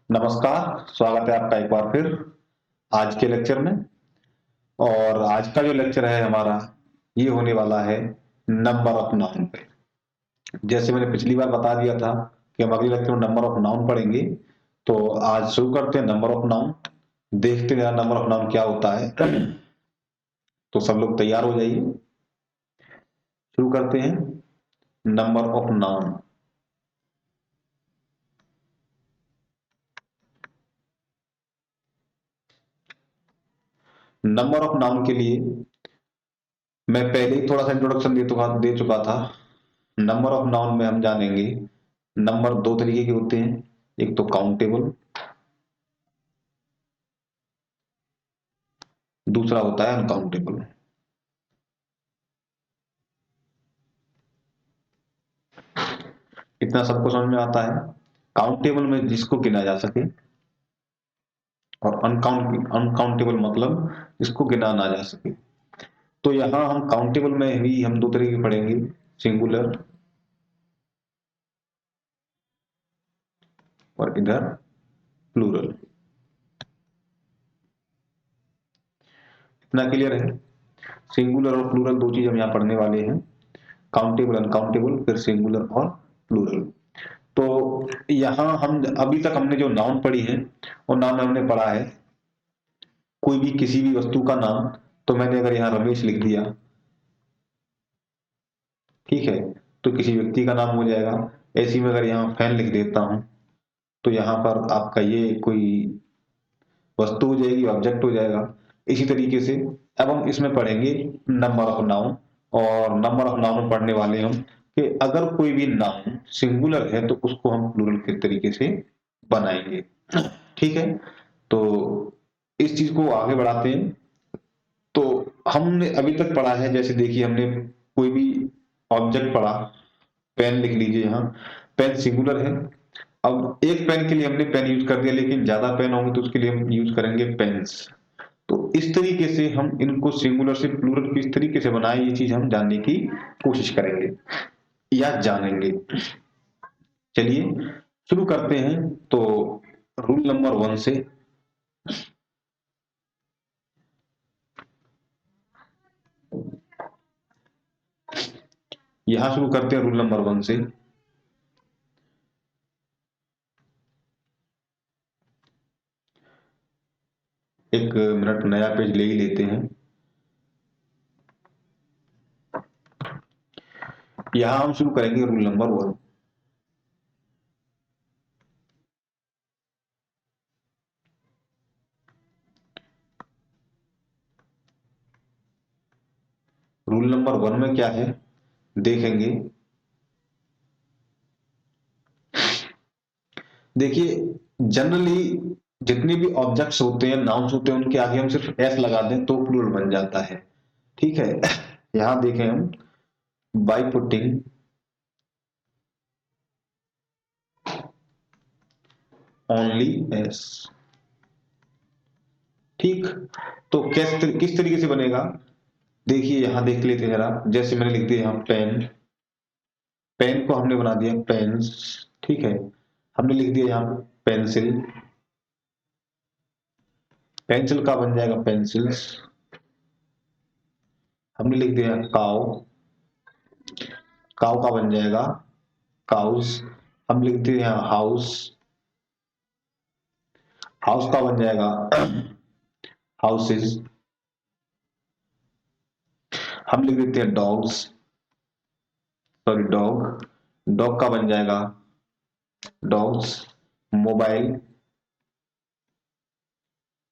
नमस्कार, स्वागत है आपका एक बार फिर आज के लेक्चर में। और आज का जो लेक्चर है हमारा, ये होने वाला है नंबर ऑफ नाउन पे। जैसे मैंने पिछली बार बता दिया था कि हम अगले लेक्चर में नंबर ऑफ नाउन पढ़ेंगे, तो आज शुरू करते हैं नंबर ऑफ नाउन। देखते हैं नंबर ऑफ नाउन क्या होता है। तो सब लोग तैयार हो जाइए, शुरू करते हैं number of noun. Number of noun के लिए मैं पहले ही थोड़ा सा इंट्रोडक्शन दे चुका था। नंबर ऑफ नाउन में हम जानेंगे नंबर दो तरीके के होते हैं, एक तो काउंटेबल, दूसरा होता है अनकाउंटेबल। इतना सबको समझ में आता है। काउंटेबल में जिसको गिना जा सके, और अनकाउंटेबल मतलब जिसको गिना ना जा सके। तो यहां हम काउंटेबल में भी हम दो तरीके पढ़ेंगे, सिंगुलर और इधर प्लूरल। इतना क्लियर है। सिंगुलर और प्लूरल दो चीज हम यहाँ पढ़ने वाले हैं, काउंटेबल अनकाउंटेबल, फिर सिंगुलर और प्लूरल। तो यहां हम अभी तक हमने जो नाउन पढ़ी है, वो नाम हमने पढ़ा है कोई भी किसी भी वस्तु का नाम। तो मैंने अगर यहाँ रमेश लिख दिया, ठीक है, तो किसी व्यक्ति का नाम हो जाएगा। ऐसी में अगर यहाँ फैन लिख देता हूं, तो यहाँ पर आपका ये कोई वस्तु हो जाएगी, ऑब्जेक्ट हो जाएगा। इसी तरीके से अब हम इसमें पढ़ेंगे नंबर ऑफ नाउन। और नंबर ऑफ नाउन में पढ़ने वाले हम कि अगर कोई भी नाउन सिंगुलर है तो उसको हम प्लूरल के तरीके से बनाएंगे। ठीक है, तो इस चीज को आगे बढ़ाते हैं। तो हमने अभी तक पढ़ा है, जैसे देखिए हमने कोई भी ऑब्जेक्ट पढ़ा, पेन लिख लीजिए यहाँ, पेन सिंगुलर है। अब एक पेन के लिए हमने पेन यूज कर दिया, लेकिन ज्यादा पेन होंगे तो उसके लिए हम यूज करेंगे पेन्स। तो इस तरीके से हम इनको सिंगुलर से प्लूरल किस तरीके से बनाए, ये चीज हम जानने की कोशिश करेंगे या जानेंगे। चलिए शुरू करते हैं। तो रूल नंबर 1 से, यहां शुरू करते हैं रूल नंबर 1 से। एक मिनट नया पेज ले ही लेते हैं। यहां हम शुरू करेंगे रूल नंबर 1। रूल नंबर 1 में क्या है देखेंगे। देखिए, जनरली जितने भी ऑब्जेक्ट्स होते हैं, नाउन्स होते हैं, उनके आगे हम सिर्फ एस लगा दें तो प्लूरल बन जाता है। ठीक है, यहां देखें हम, बाय पुटिंग ओनली एस। ठीक, तो किस तरीके से बनेगा, देखिए यहां देख लेते हैं जरा। जैसे मैंने लिख दिया यहां पेन, पेन को हमने बना दिया पेन्स। ठीक है, हमने लिख दिया यहां पेंसिल, पेंसिल का बन जाएगा पेंसिल्स। हमने लिख दिया काउ, काउ का बन जाएगा काउस। हम लिख दिए यहां हाउस, हाउस का बन जाएगा हाउसेस। हम लिख देते हैं डॉग्स, सॉरी डॉग, डॉग का बन जाएगा डॉग्स। मोबाइल,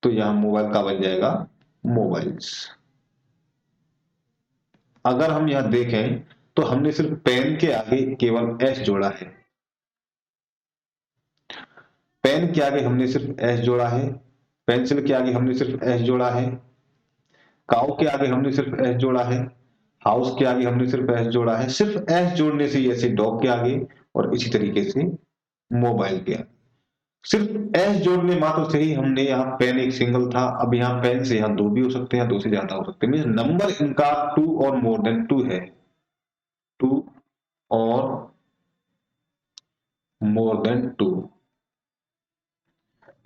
तो यहां मोबाइल का बन जाएगा मोबाइल्स। अगर हम यहां देखें तो हमने सिर्फ पेन के आगे केवल एस जोड़ा है। पेन के आगे हमने सिर्फ एस जोड़ा है, पेंसिल के आगे हमने सिर्फ एस जोड़ा है, काउ के आगे हमने सिर्फ एस जोड़ा है, हाउस के आगे हमने सिर्फ एस जोड़ा है। सिर्फ एस जोड़ने से, जैसे डॉग के आगे, और इसी तरीके से मोबाइल के आगे सिर्फ एस जोड़ने मात्र से ही हमने यहाँ पेन एक सिंगल था, अब यहाँ पेन से यहाँ दो भी हो सकते हैं, दो से ज्यादा हो सकते हैं। मीन्स नंबर इनका टू और मोर देन टू है, टू और मोर देन टू।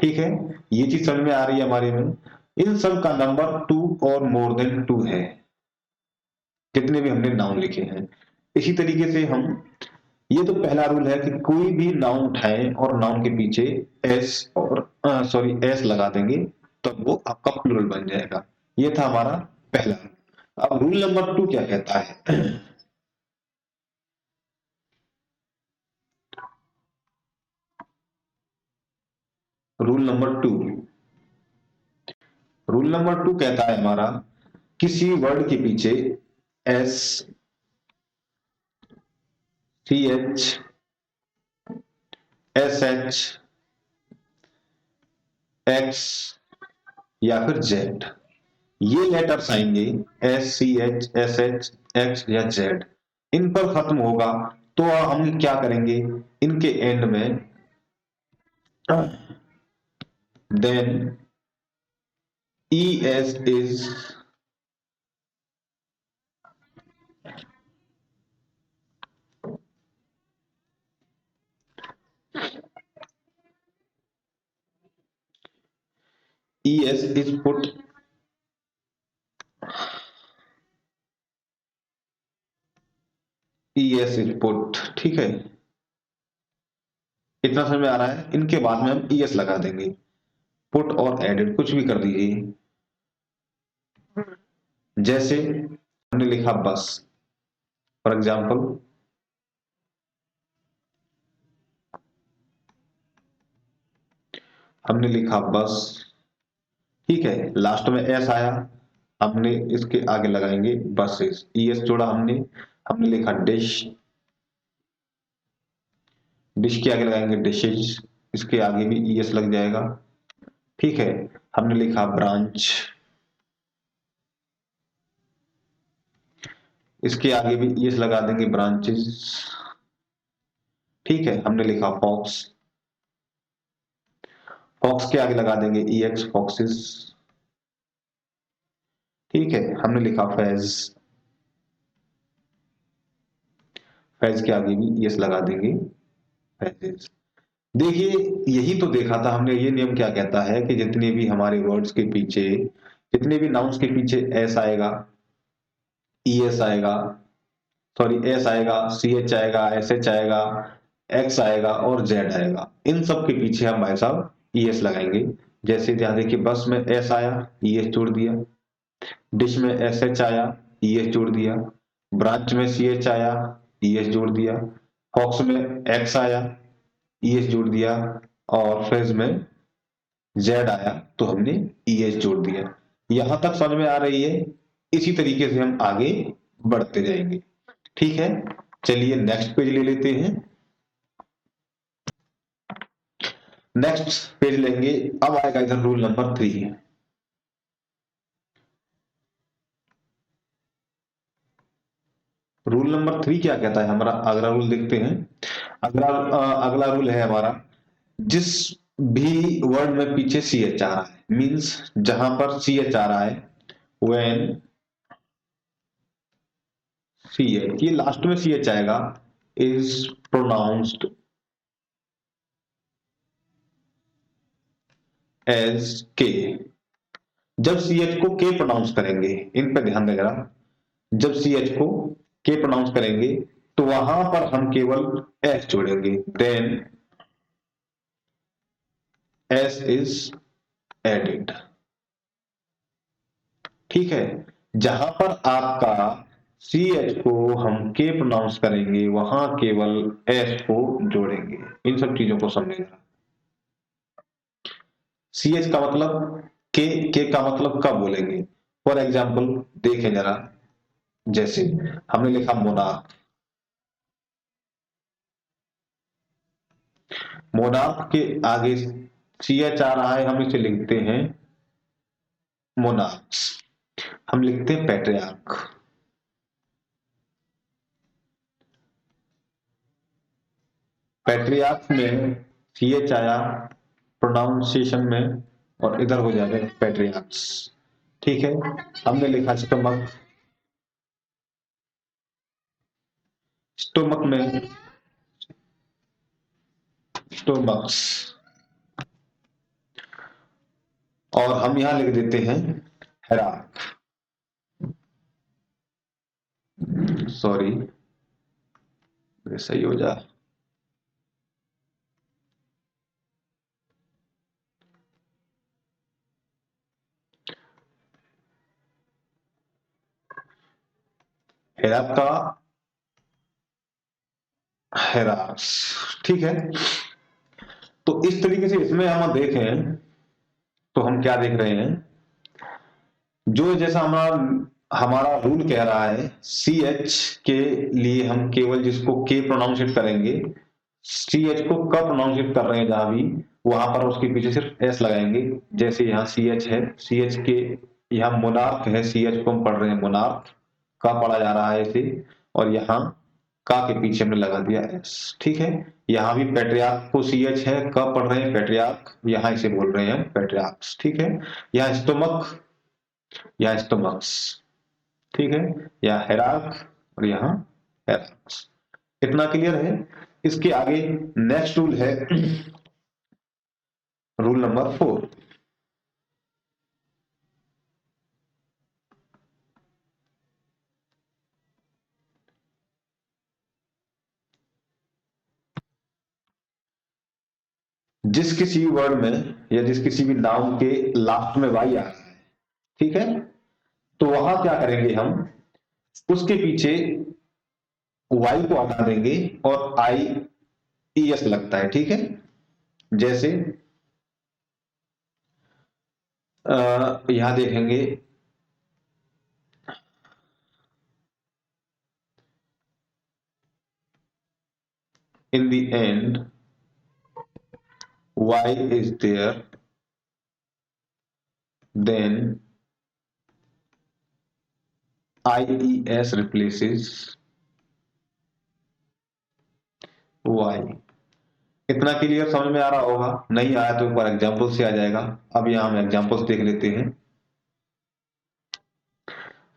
ठीक है, ये चीज समझ में आ रही है हमारे में। इन सब का नंबर 2 और मोर देन 2 है, जितने भी हमने नाउन लिखे हैं। इसी तरीके से हम, ये तो पहला रूल है कि कोई भी नाउन उठाएं और नाउन के पीछे एस और सॉरी एस लगा देंगे, तब वो आपका प्लूरल बन जाएगा। ये था हमारा पहला रूल। अब रूल नंबर 2 क्या कहता है? रूल नंबर 2, रूल नंबर 2 कहता है हमारा, किसी वर्ड के पीछे S, C H, S H, X या फिर जेड, ये लेटर्स आएंगे, S, C H, S H, X या जेड, इन पर खत्म होगा, तो हम क्या करेंगे, इनके एंड में then E S is, E S is put, E S is put, ठीक है, इतना समझ में आ रहा है। इनके बाद में हम ई एस लगा देंगे, पुट और एडिट कुछ भी कर दीजिए। जैसे हमने लिखा बस, फॉर एग्जाम्पल, हमने लिखा बस, ठीक है, लास्ट में एस आया, हमने इसके आगे लगाएंगे बसेस, ई एस जोड़ा हमने। हमने लिखा डिश, डिश के आगे लगाएंगे डिशेज, इसके आगे भी ई एस लग जाएगा, ठीक है। हमने लिखा ब्रांच, इसके आगे भी ई एस लगा देंगे ब्रांचेस, ठीक है। हमने लिखा फॉक्स, फॉक्स के आगे लगा देंगे ई एक्स, फॉक्सेस, ठीक है। हमने लिखा फैज, फैज के आगे भी ई एस लगा देंगे फैजेस। देखिए, यही तो देखा था हमने, ये नियम क्या कहता है कि जितने भी हमारे वर्ड्स के पीछे, जितने भी नाउन्स के पीछे एस आएगा, ई एस आएगा, सॉरी एस आएगा, सी एच आएगा, एस एच आएगा, एक्स आएगा और जेड आएगा, इन सब के पीछे हम भाई साहब ई एस लगाएंगे। जैसे ध्यान देखिए, बस में एस आया, ई एस जोड़ दिया, डिश में एस एच आया, ई एस जोड़ दिया, ब्रांच में सी एच आया, ई एस जोड़ दिया, फॉक्स में एक्स आया, ई एस जोड़ दिया, और फेज में जेड आया तो हमने ई एस जोड़ दिया। यहां तक समझ में आ रही है? इसी तरीके से हम आगे बढ़ते जाएंगे, ठीक है। चलिए नेक्स्ट पेज ले लेते हैं। नेक्स्ट पेज लेंगे, अब आएगा इधर रूल नंबर 3। रूल नंबर 3 क्या कहता है हमारा, अगला रूल देखते हैं। अगला रूल है हमारा, जिस भी वर्ड में पीछे सी एच आ रहा है, मीन्स जहां पर सी एच आ रहा है, व्हेन सी एच, ये लास्ट में सी एच आएगा, इज प्रोनाउंस्ड एज के, जब सी एच को के प्रोनाउंस करेंगे, इन पे ध्यान देगा, जब सी एच को के प्रोनाउंस करेंगे तो वहां पर हम केवल एस जोड़ेंगे, देन एस इज एडिड, ठीक है। जहां पर आपका सी एच को हम के प्रोनाउंस करेंगे, वहां केवल एस को जोड़ेंगे। इन सब चीजों को समझेगा। सी एच का मतलब, के का मतलब कब बोलेंगे, फॉर एग्जाम्पल देखें जरा, जैसे हमने लिखा मोनार्क, मोनार्क के आगे सी एच आ रहा है, हम इसे लिखते हैं मोनार्क्स, हम लिखते हैं पैट्रियार्क, पैट्रियार्क में सी एच आया प्रोनाउंसिएशन में, और इधर हो जाएगा पैट्रियार्क्स, ठीक है। हमने लिखा स्टमक, स्टोमक में स्टोमक्स, और हम यहां लिख देते हैं हेरार्क, सॉरी सही हो जाए। हेरार्क का हेरार्क्स, ठीक है। तो इस तरीके से इसमें हम देखें तो हम क्या देख रहे हैं, जो जैसा हमारा हमारा रूल कह रहा है सी एच के लिए हम केवल जिसको के प्रोनाउंसिएट करेंगे, सी एच को कब प्रोनाउंसिएट कर रहे हैं जहां भी, वहां पर उसके पीछे सिर्फ एस लगाएंगे। जैसे यहाँ सी एच है, सी एच के यहाँ मोनार्क है, सी एच को हम पढ़ रहे हैं मोनार्क, का पढ़ा जा रहा है इसे, और यहाँ का के पीछे हमने लगा दिया एस, ठीक है। यहाँ भी पेट्रियार्क को सी एच है, कब पढ़ रहे हैं पेट्रियार्क, यहाँ इसे बोल रहे हैं हम पेट्रियार्क्स, ठीक है। यहाँ स्टोमक या स्टोमक्स, ठीक है, या हेरार्क और यहाँ हेरार्क्स। इतना क्लियर है। इसके आगे नेक्स्ट रूल है रूल नंबर 4। जिस किसी वर्ड में या जिस किसी भी नाउन के लास्ट में वाई आ रहा है, ठीक है, तो वहां क्या करेंगे हम, उसके पीछे वाई को हटा देंगे और आई ई एस लगता है, ठीक है। जैसे यहां देखेंगे in the end Y is there then IES replaces Y। इतना क्लियर समझ में आ रहा होगा, नहीं आया तो ऊपर एग्जाम्पल से आ जाएगा। अब यहां हम एग्जाम्पल्स देख लेते हैं।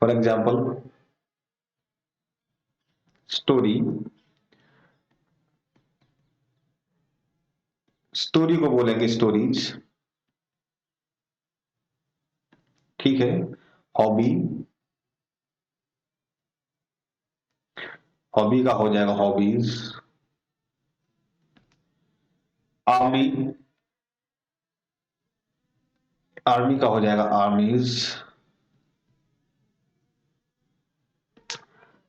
फॉर एग्जाम्पल स्टोरी, स्टोरी को बोलेंगे स्टोरीज, ठीक है। हॉबी, हॉबी का हो जाएगा हॉबीज। आर्मी, आर्मी का हो जाएगा आर्मीज,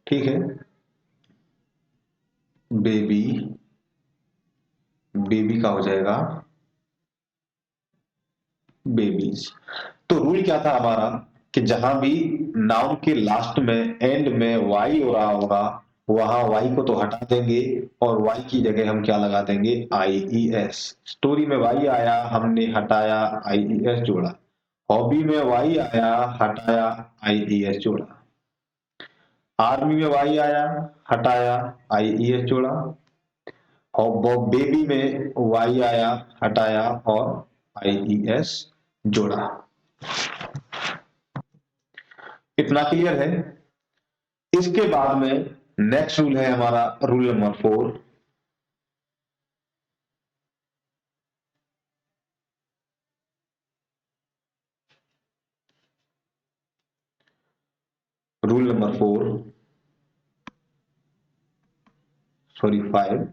ठीक है। बेबी, बेबी का हो जाएगा बेबीज। तो रूल क्या था हमारा कि जहां भी नाउन के लास्ट में एंड में वाई हो रहा होगा, वहां वाई को तो हटा देंगे और वाई की जगह हम क्या लगा देंगे आई ई एस। स्टोरी में वाई आया, हमने हटाया आई ई एस जोड़ा। हॉबी में वाई आया, हटाया आई ई एस जोड़ा। आर्मी में वाई आया, हटाया आई ई एस जोड़ा। और बेबी में वाई आया, हटाया और आई ई एस जोड़ा। इतना क्लियर है। इसके बाद में नेक्स्ट रूल है हमारा rule number 4। Rule number 4, sorry 5।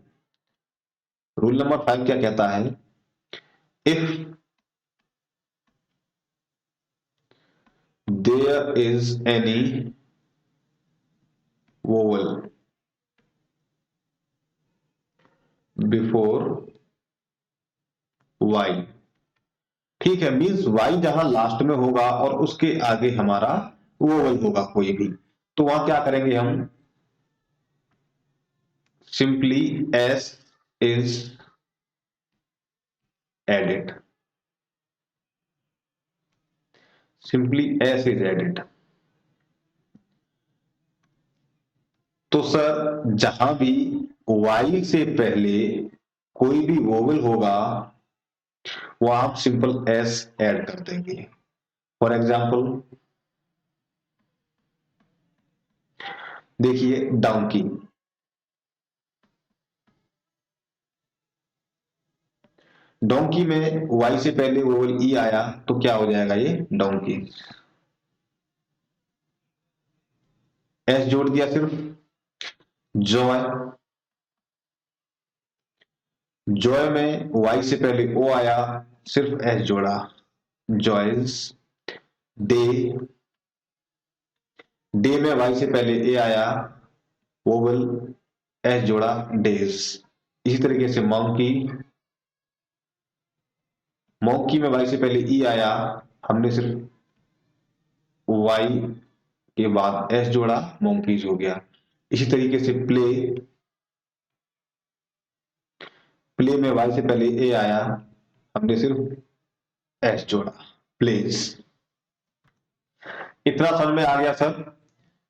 Rule number 5 क्या कहता है, if there is any vowel before Y, ठीक है, मींस वाई जहां लास्ट में होगा और उसके आगे हमारा वोवल होगा कोई भी, तो वहां क्या करेंगे हम, simply S is added, simply S is added. तो सर जहां भी वाई से पहले कोई भी वोवेल होगा वहां आप सिंपल एस ऐड कर देंगे। फॉर एग्जाम्पल देखिए डोंकी में वाई से पहले वोवल ई आया तो क्या हो जाएगा ये डोंकी। एस जोड़ दिया सिर्फ। जॉय, जॉय में वाई से पहले ओ आया, सिर्फ एस जोड़ा, जॉयज। डे, डे में वाई से पहले ए आया, वोवल एस जोड़ा, डेज। इसी तरीके से मंकी, मंकी में वाई से पहले ई आया, हमने सिर्फ वाई के बाद एस जोड़ा, मोंकीज हो गया। इसी तरीके से प्ले, प्ले में वाई से पहले ए आया, हमने सिर्फ एस जोड़ा, प्लेज। इतना समझ में आ गया सर।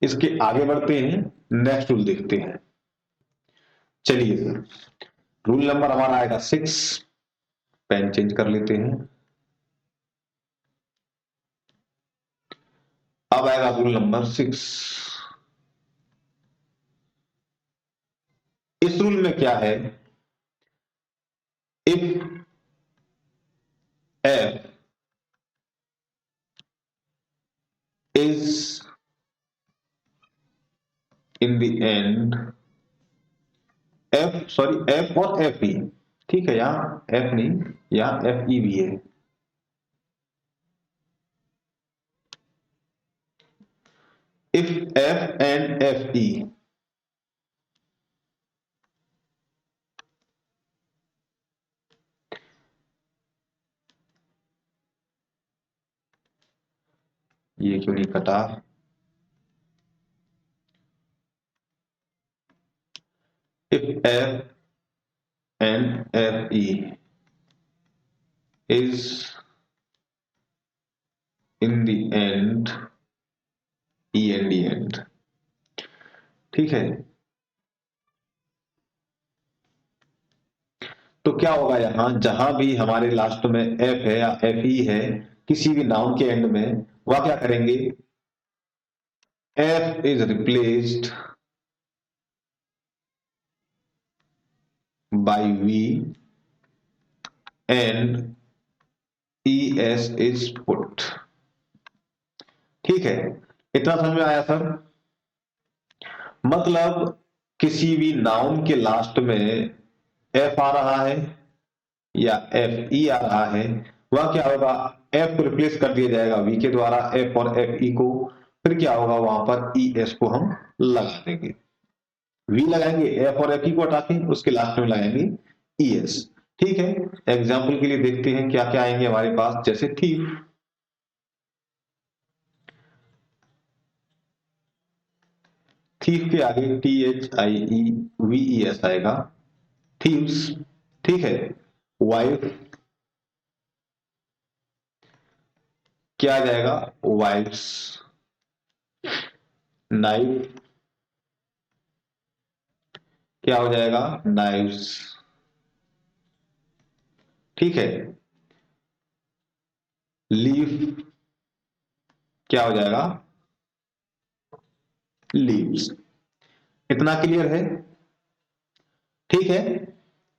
इसके आगे बढ़ते हैं, नेक्स्ट रूल देखते हैं। चलिए सर, रूल नंबर हमारा आएगा 6। पेन चेंज कर लेते हैं। अब आएगा रूल नंबर 6। इस रूल में क्या है, if F is in the and, F sorry F और एफ ई, ठीक है, यहां एफ नहीं, यहां एफ ई भी है। If F and F E, ये क्यों नहीं कटा, if f and fe is in the end, e and the end, ठीक है। तो क्या होगा, यहां जहां भी हमारे लास्ट में f है या fe है किसी भी नाउन के एंड में, वह क्या करेंगे, f is replaced by v and es is put, ठीक है। इतना समझ में आया सर। मतलब किसी भी नाउन के लास्ट में एफ आ रहा है या एफ ई आ रहा है, वह क्या होगा, एफ को रिप्लेस कर दिया जाएगा वी के द्वारा, एफ और एफ ई को, फिर क्या होगा, वहां पर ई एस को हम लगा देंगे। वी लगाएंगे एफ और एफ ई को हटा के, उसके लास्ट में लगाएंगे ई एस, ठीक है। एग्जाम्पल के लिए देखते हैं क्या क्या आएंगे हमारे पास, जैसे थीफ, थीफ के आगे T H I E V E S आएगा, थीव्स, ठीक है। वाइफ, क्या आ जाएगा, वाइफ्स। नाइफ, क्या हो जाएगा, नाइव्स, ठीक है। लीफ, क्या हो जाएगा, लीव्स। इतना क्लियर है, ठीक है।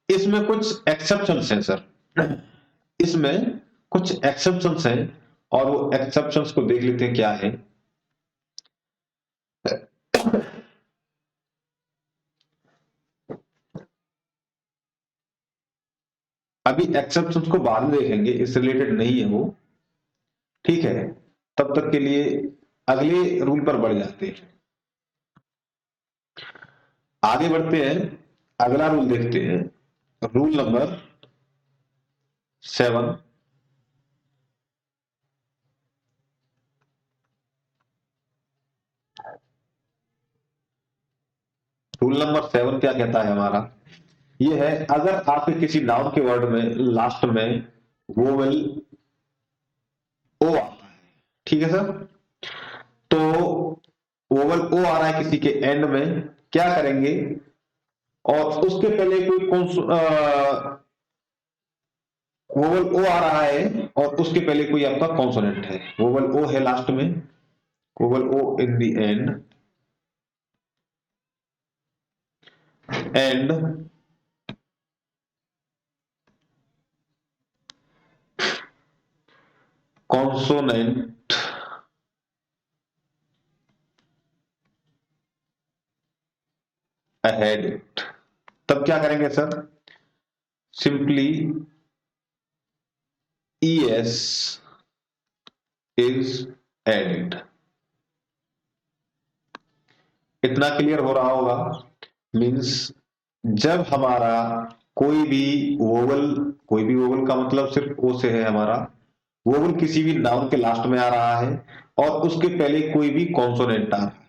इसमें कुछ एक्सेप्शंस हैं सर, इसमें कुछ एक्सेप्शंस हैं, और वो एक्सेप्शंस को देख लेते हैं क्या है। अभी एक्सेप्शंस को बाद में देखेंगे, इससे रिलेटेड नहीं है वो, ठीक है। तब तक के लिए अगले रूल पर बढ़ जाते हैं, आगे बढ़ते हैं। अगला रूल देखते हैं, रूल नंबर 7। रूल नंबर 7 क्या कहता है हमारा, ये है, अगर आपके किसी नाउन के वर्ड में लास्ट में वोवेल ओ आता है, ठीक है सर, तो वोवेल ओ आ रहा है किसी के एंड में, क्या करेंगे, और उसके पहले कोई वोवेल ओ आ रहा है और उसके पहले कोई आपका कॉन्सोनेंट है, वोवेल ओ है लास्ट में, vowel O in the end consonant ahead it, तब क्या करेंगे sir? Simply ES is added. इतना क्लियर हो रहा होगा? मीन्स जब हमारा कोई भी वोवल, कोई भी वोवल का मतलब सिर्फ ओ से है हमारा, वोवल किसी भी नाउन के लास्ट में आ रहा है और उसके पहले कोई भी कॉन्सोनेंट आ रहा है,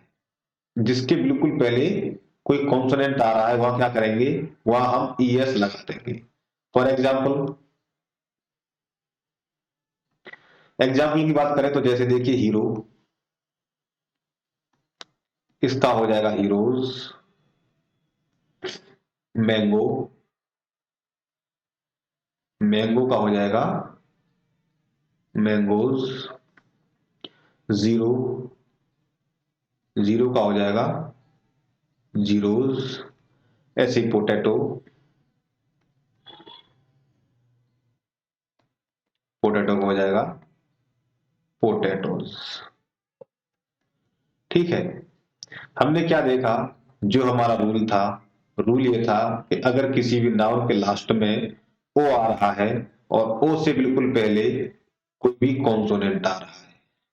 जिसके बिल्कुल पहले कोई कॉन्सोनेंट आ रहा है, वहां क्या करेंगे? वहां हम ES लगा देंगे। फॉर एग्जाम्पल की बात करें तो जैसे देखिए हीरो, इसका हो जाएगा हीरोज। मैंगो, मैंगो का हो जाएगा मैंगोज। जीरो, जीरो का हो जाएगा जीरोज। ऐसे पोटैटो, पोटैटो का हो जाएगा पोटैटोज। ठीक है, हमने क्या देखा? जो हमारा रूल था, रूल ये था कि अगर किसी भी नाउन के लास्ट में ओ आ रहा है और ओ से बिल्कुल पहले कोई भी कॉन्सोनेंट आ रहा है,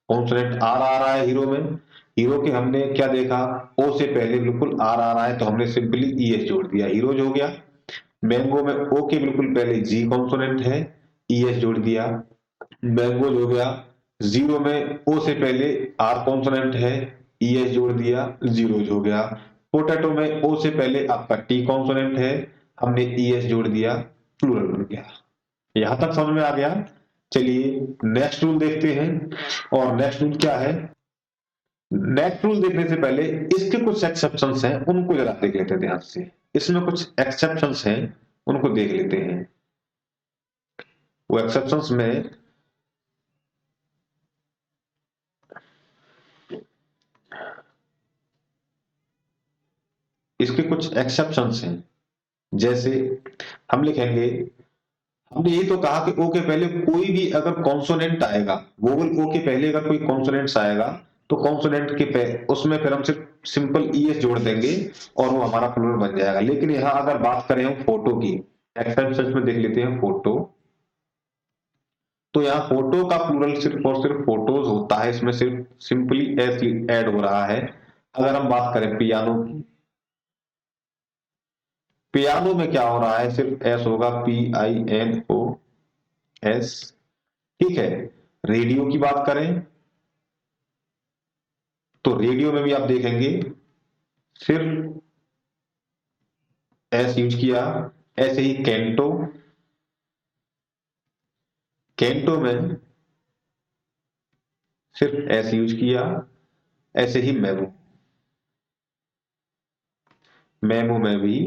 कॉन्सोनेंट आर आ रहा है हीरो में, हीरो के हमने क्या देखा? ओ से पहले बिल्कुल आर आ रहा है तो हमने सिंपली ES जोड़ दिया, हीरोज हो गया। मैंगो में ओ के बिल्कुल पहले जी कॉन्सोनेंट है, ES जोड़ दिया। मैंगोज हो गया, जीरो में ओ से पहले आर कॉन्सोनेंट है, ES जोड़ दिया, जीरोज हो गया। पोटैटो में ओ से पहले आपका टी कॉन्सोनेंट है, हमने ES जोड़ दिया, प्लूरल बन गया। यहां तक समझ में आ गया? चलिए नेक्स्ट रूल देखते हैं। और नेक्स्ट रूल क्या है? नेक्स्ट रूल देखने से पहले इसके कुछ एक्सेप्शंस हैं, उनको जरा देख लेते हैं ध्यान से। इसमें कुछ एक्सेप्शंस हैं, उनको देख लेते हैं। वो एक्सेप्शंस में इसके कुछ एक्सेप्शंस हैं। जैसे हम लिखेंगे, हमने ये तो कहा कि ओ के पहले कोई भी अगर कॉन्सोनेंट आएगा, वोवल ओ के पहले अगर कोई कॉन्सोनेंट्स आएगा तो कॉन्सोनेंट के उसमें फिर हम सिर्फ सिंपल ES जोड़ देंगे और वो हमारा प्लूरल बन जाएगा। लेकिन यहाँ अगर बात करें हम फोटो की, एक्सेप्शन में देख लेते हैं फोटो। तो यहाँ फोटो का प्लूरल सिर्फ और सिर्फ फोटोज होता है, इसमें सिर्फ सिंपली एस ऐड हो रहा है। अगर हम बात करें पियानो की, पियानो में क्या हो रहा है? सिर्फ एस होगा, PINOS। ठीक है, रेडियो की बात करें तो रेडियो में भी आप देखेंगे सिर्फ एस यूज किया। ऐसे ही कैंटो, कैंटो में सिर्फ एस यूज किया। ऐसे ही मेमो, मेमो में भी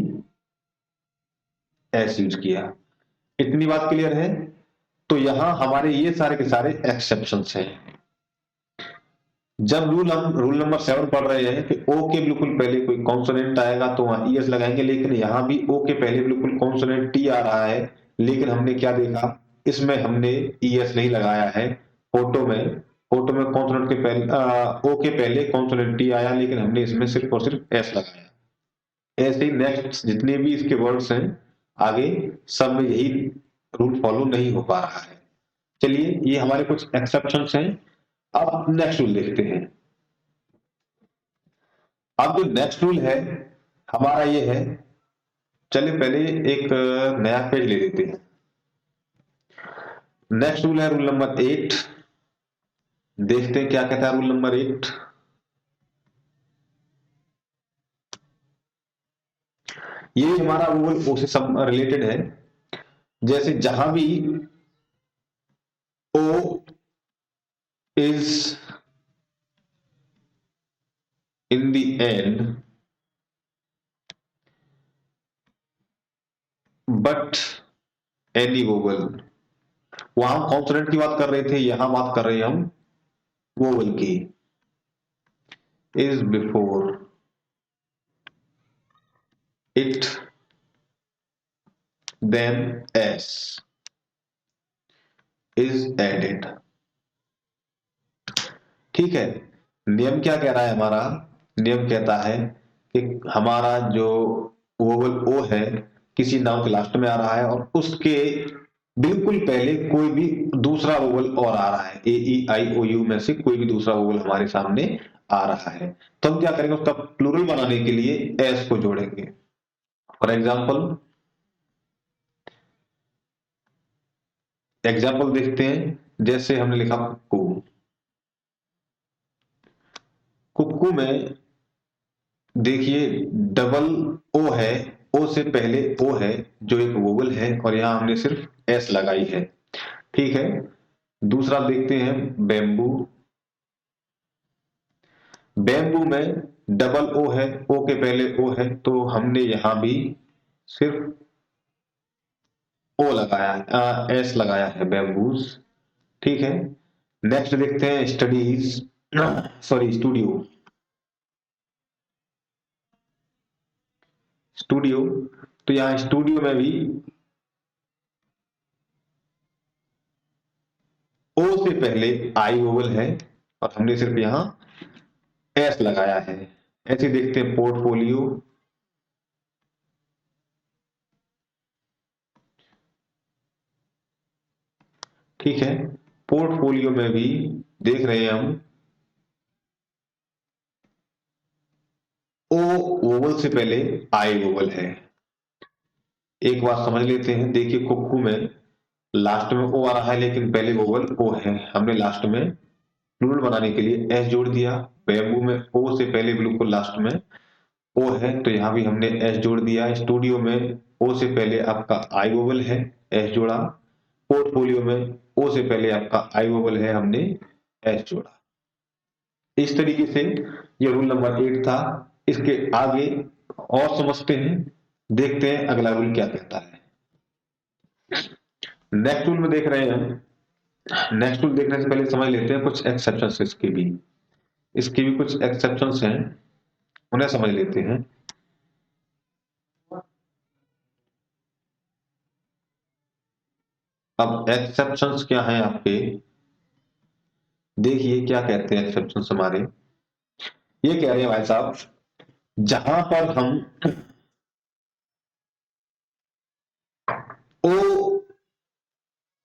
एस यूज किया। इतनी बात क्लियर है? तो यहां हमारे ये सारे के सारे एक्सेप्शंस हैं। जब हम रूल नंबर 7 पढ़ रहे हैं कि ओ के बिल्कुल पहले कोई कॉन्सोनेंट आएगा तो वहां ES लगाएंगे, लेकिन यहां भी ओ के पहले बिल्कुल कॉन्सोनेंट टी आ रहा है, लेकिन हमने क्या देखा? इसमें हमने ES नहीं लगाया है। फोटो में, फोटो में कॉन्सोनेंट के पहले ओ के पहले कॉन्सोनेंट टी आया, लेकिन हमने इसमें सिर्फ और सिर्फ एस लगाया। ऐसे ही नेक्स्ट जितने भी इसके वर्ड्स हैं आगे, सब में यही रूल फॉलो नहीं हो पा रहा है। चलिए ये हमारे कुछ एक्सेप्शंस हैं। अब नेक्स्ट रूल देखते हैं। अब जो नेक्स्ट रूल है हमारा ये है, चलिए पहले एक नया पेज ले लेते हैं। नेक्स्ट रूल है रूल नंबर 8। देखते हैं क्या कहता है रूल नंबर 8। ये हमारा रूल ओ से सब रिलेटेड है। जैसे जहां भी O is in the end but any vowel, वहां हम कॉन्सोनेंट की बात कर रहे थे, यहां बात कर रहे हैं हम वोवल की। Is before it then S is added. ठीक है। नियम क्या कह रहा है हमारा? नियम कहता है कि हमारा जो वोवल ओ है किसी नाउन के लास्ट में आ रहा है और उसके बिल्कुल पहले कोई भी दूसरा वोवल और आ रहा है, ए ई आई ओ यू में से कोई भी दूसरा वोवल हमारे सामने आ रहा है, तो हम क्या करेंगे, उसका प्लूरल बनाने के लिए एस को जोड़ेंगे। फॉर एग्जाम्पल, देखते हैं। जैसे हमने लिखा कुक्कू। कुक्कू में देखिए डबल ओ है, ओ से पहले ओ है जो एक वोवल है और यहां हमने सिर्फ एस लगाई है। ठीक है। दूसरा देखते हैं बेम्बू। बेम्बू में डबल ओ है, ओ के पहले ओ है, तो हमने यहां भी सिर्फ ओ लगाया है, एस लगाया है, बेम्बूज। ठीक है। नेक्स्ट देखते हैं स्टडीज, सॉरी स्टूडियो। स्टूडियो, तो यहां स्टूडियो में भी ओ से पहले आई वोवल है और हमने सिर्फ यहां एस लगाया है। ऐसे देखते हैं पोर्टफोलियो। ठीक है। पोर्टफोलियो में भी देख रहे हैं हम ओ वोवल से पहले आई वोवल है। एक बात समझ लेते हैं, देखिए कुक्कू में लास्ट में ओ आ रहा है लेकिन पहले वोवल ओ है, हमने लास्ट में प्लूरल बनाने के लिए एस जोड़ दिया। बेम्बू में ओ से पहले बिल्कुल लास्ट में ओ है तो यहां भी हमने एस जोड़ दिया। स्टूडियो में ओ से पहले आपका आई वोवल है, एस जोड़ा। पोर्टफोलियो में ओ से पहले आपका आई वोवल है, हमने एस जोड़ा। इस तरीके से ये रूल नंबर 8 था। इसके आगे और समझते हैं, देखते हैं अगला रूल क्या कहता है। नेक्स्ट रूल में देख रहे हैं हम। नेक्स्ट रूल देखने से पहले समझ लेते हैं कुछ एक्सेप्शंस इसके भी। इसके भी कुछ एक्सेप्शंस हैं, उन्हें समझ लेते हैं। अब एक्सेप्शंस क्या हैं आपके, देखिए क्या कहते हैं एक्सेप्शंस हमारे। ये कह रहे हैं भाई साहब, जहां पर हम ओ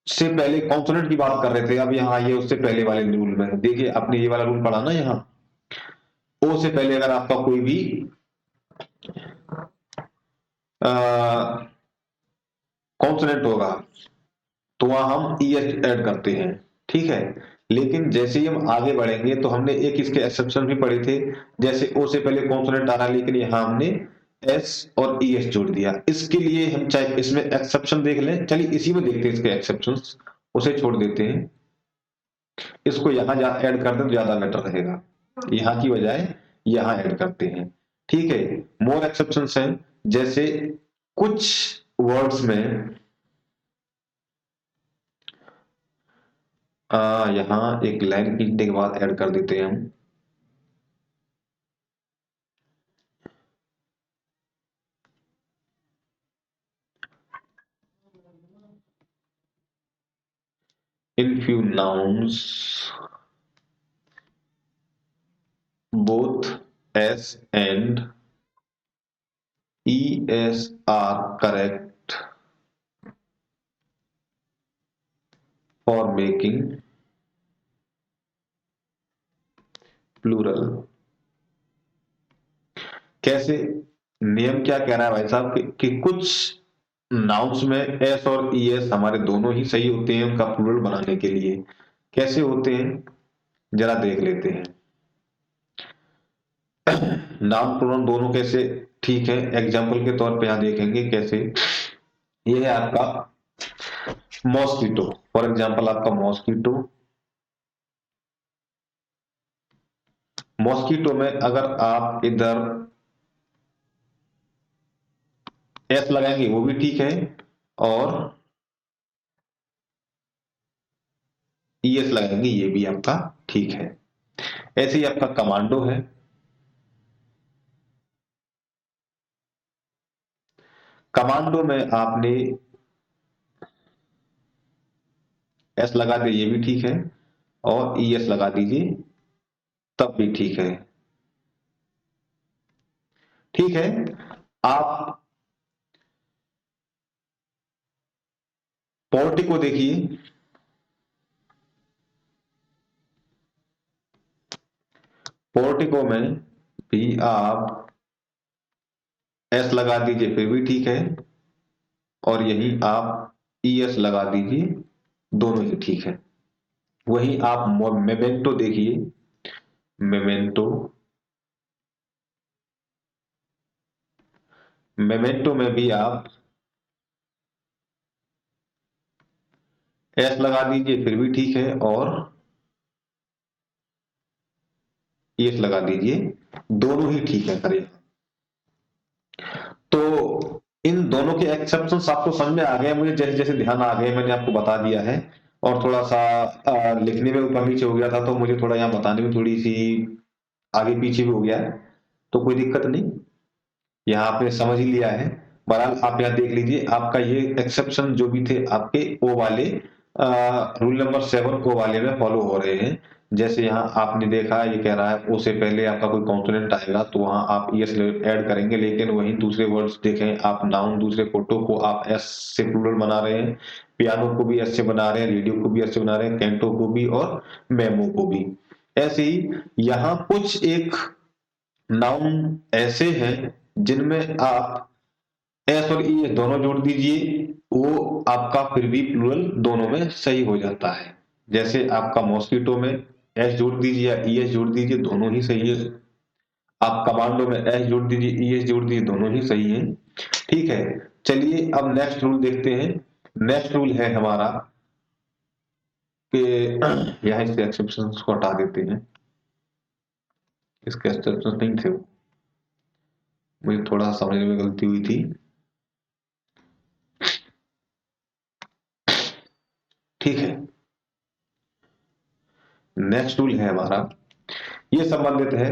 से पहले कॉन्सोनेंट की बात कर रहे थे, अब यहाँ आइए उससे पहले वाले रूल में। देखिए आपने ये वाला रूल पढ़ा ना, यहाँ ओ से पहले अगर आपका कोई भी कॉन्सोनेंट होगा तो वहां हम ईएस ऐड करते हैं। ठीक है। लेकिन जैसे ही हम आगे बढ़ेंगे तो हमने एक इसके एक्सेप्शन भी पढ़े थे। जैसे ओ से पहले कॉन्सोनेंट आ रहा है लेकिन यहां हमने एस और ईएस जोड़ दिया। इसके लिए हम चाहे इसमें एक्सेप्शन देख लें, चलिए इसी में देखते हैं इसके एक्सेप्शंस, उसे छोड़ देते हैं, इसको यहां ऐड कर दें तो ज्यादा बेटर रहेगा, यहां की बजाय यहां ऐड करते हैं। ठीक है। मोर एक्सेप्शंस हैं, जैसे कुछ वर्ड्स में यहां एक लाइन खींचने के बाद ऐड कर देते हैं हम। In few nouns, both S and ES are correct for making plural। कैसे? नियम क्या कह रहा है भाई साहब कि कुछ नाउन्स में एस और ईएस हमारे दोनों ही सही होते हैं उनका प्लूरल बनाने के लिए। कैसे होते हैं जरा देख लेते हैं। नाउन प्रोनाउन दोनों कैसे ठीक है, एग्जाम्पल के तौर पे यहां देखेंगे कैसे। ये है आपका मॉस्किटो, फॉर एग्जाम्पल आपका मॉस्किटो। मॉस्किटो में अगर आप इधर एस लगाएंगे वो भी ठीक है और ईएस लगाएंगे ये भी आपका ठीक है। ऐसे ही आपका कमांडो है। कमांडो में आपने एस लगा दिया ये भी ठीक है और ईएस लगा दीजिए तब भी ठीक है। ठीक है, आप पोर्टिको देखिए। पोर्टिको में भी आप एस लगा दीजिए फिर भी ठीक है, और यही आप ई एस लगा दीजिए, दोनों ही ठीक है। वहीं आप मेमेंटो देखिए। मेमेंटो, मेमेंटो में भी आप एस लगा दीजिए फिर भी ठीक है, और ई एस लगा दीजिए, दोनों ही ठीक है करिए। तो इन दोनों के एक्सेप्शंस आपको समझ में आ गए, मुझे जैसे जैसे ध्यान आ गए मैंने आपको बता दिया है। और थोड़ा सा लिखने में ऊपर नीचे हो गया था, तो मुझे थोड़ा यहाँ बताने में थोड़ी सी आगे पीछे भी हो गया है, तो कोई दिक्कत नहीं, यहाँ आपने समझ ही लिया है। बहरहाल आप यहाँ देख लीजिए, आपका ये एक्सेप्शन जो भी थे आपके ओ वाले रूल नंबर 7 ओ वाले में फॉलो हो रहे हैं। जैसे यहाँ आपने देखा, ये कह रहा है ओ से पहले आपका कोई कॉन्सोनेंट आएगा तो वहां आप एस ऐड करेंगे, लेकिन वहीं दूसरे वर्ड्स देखें आप, नाउन दूसरे फोटो को आप एस से प्लूरल बना रहे हैं, पियानो को भी एस से बना रहे हैं, रेडियो को भी एस से बना रहे हैं, कैंटो को भी और मेमो को भी। ऐसे ही यहाँ कुछ एक नाउन ऐसे हैं जिनमें आप एस और ई दोनों जोड़ दीजिए, वो आपका फिर भी प्लूरल दोनों में सही हो जाता है। जैसे आपका मॉस्किटो में एस जोड़ दीजिए या ई एस जोड़ दीजिए, दोनों ही सही है। आप कमांडो में एस जोड़ दीजिए, ई एस जोड़ दीजिए, दोनों ही सही है। ठीक है, चलिए अब नेक्स्ट रूल देखते हैं। नेक्स्ट रूल है हमारा कि यहाँ इसके एक्सेप्शंस को हटा देते हैं, इसके एक्सेप्शंस नहीं थे, मुझे थोड़ा समझने में गलती हुई थी। ठीक है, नेक्स्ट रूल है हमारा, ये संबंधित है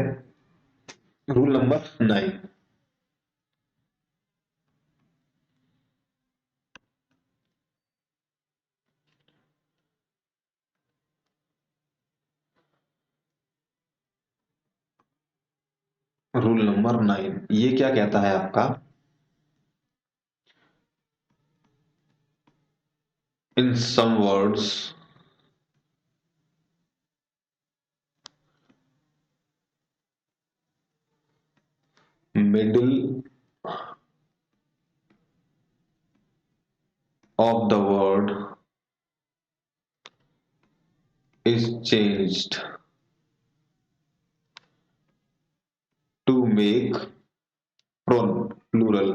रूल नंबर 9। रूल नंबर 9 ये क्या कहता है आपका, in some words middle of the word is changed to make plural।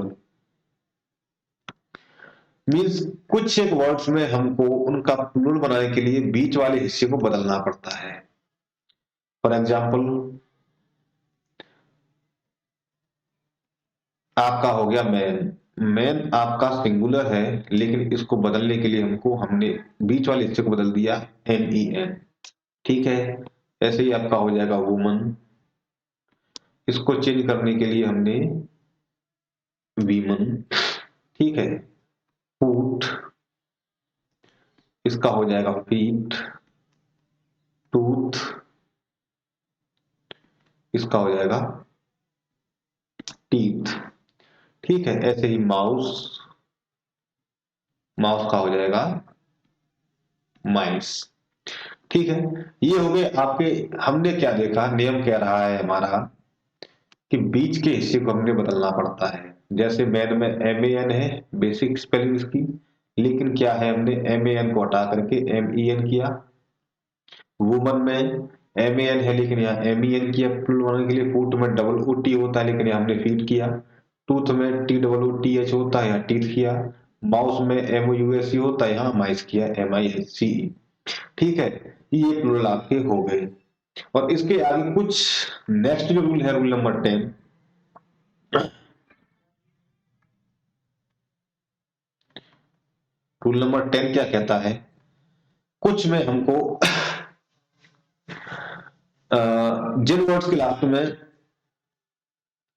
Means कुछ एक वर्ड्स में हमको उनका प्लूरल बनाने के लिए बीच वाले हिस्से को बदलना पड़ता है। फॉर एग्जाम्पल आपका हो गया मैन, मैन आपका सिंगुलर है, लेकिन इसको बदलने के लिए हमने बीच वाले हिस्से को बदल दिया MEN। ठीक है, ऐसे ही आपका हो जाएगा वुमन, इसको चेंज करने के लिए हमने वीमन। ठीक है, फूट, इसका हो जाएगा फीट। टूथ, इसका हो जाएगा टीथ। ठीक है, ऐसे ही माउस, माउस का हो जाएगा माइस। ठीक है, ये हो गए आपके। हमने क्या देखा, नियम कह रहा है हमारा कि बीच के हिस्से को हमने बदलना पड़ता है। जैसे मैन में MEN है, बेसिक स्पेलिंग इसकी, लेकिन क्या है, हमने MEN को हटा करके MEN किया। वुमन में MEN है, लेकिन यहाँ MEN किया प्लूरल बनाने के लिए। फूट में OOT होता है, लेकिन यहाँ हमने फीट किया। टूथ में TOOTH होता है, यहाँ टीथ किया। माउस में MOUSE होता है, यहाँ माइस किया, MICE। ठीक है, ये प्लूरल आपके हो गए। और इसके आगे कुछ नेक्स्ट जो रूल है, रूल नंबर 10। रूल नंबर 10 क्या कहता है, कुछ में हमको जिन वर्ड्स के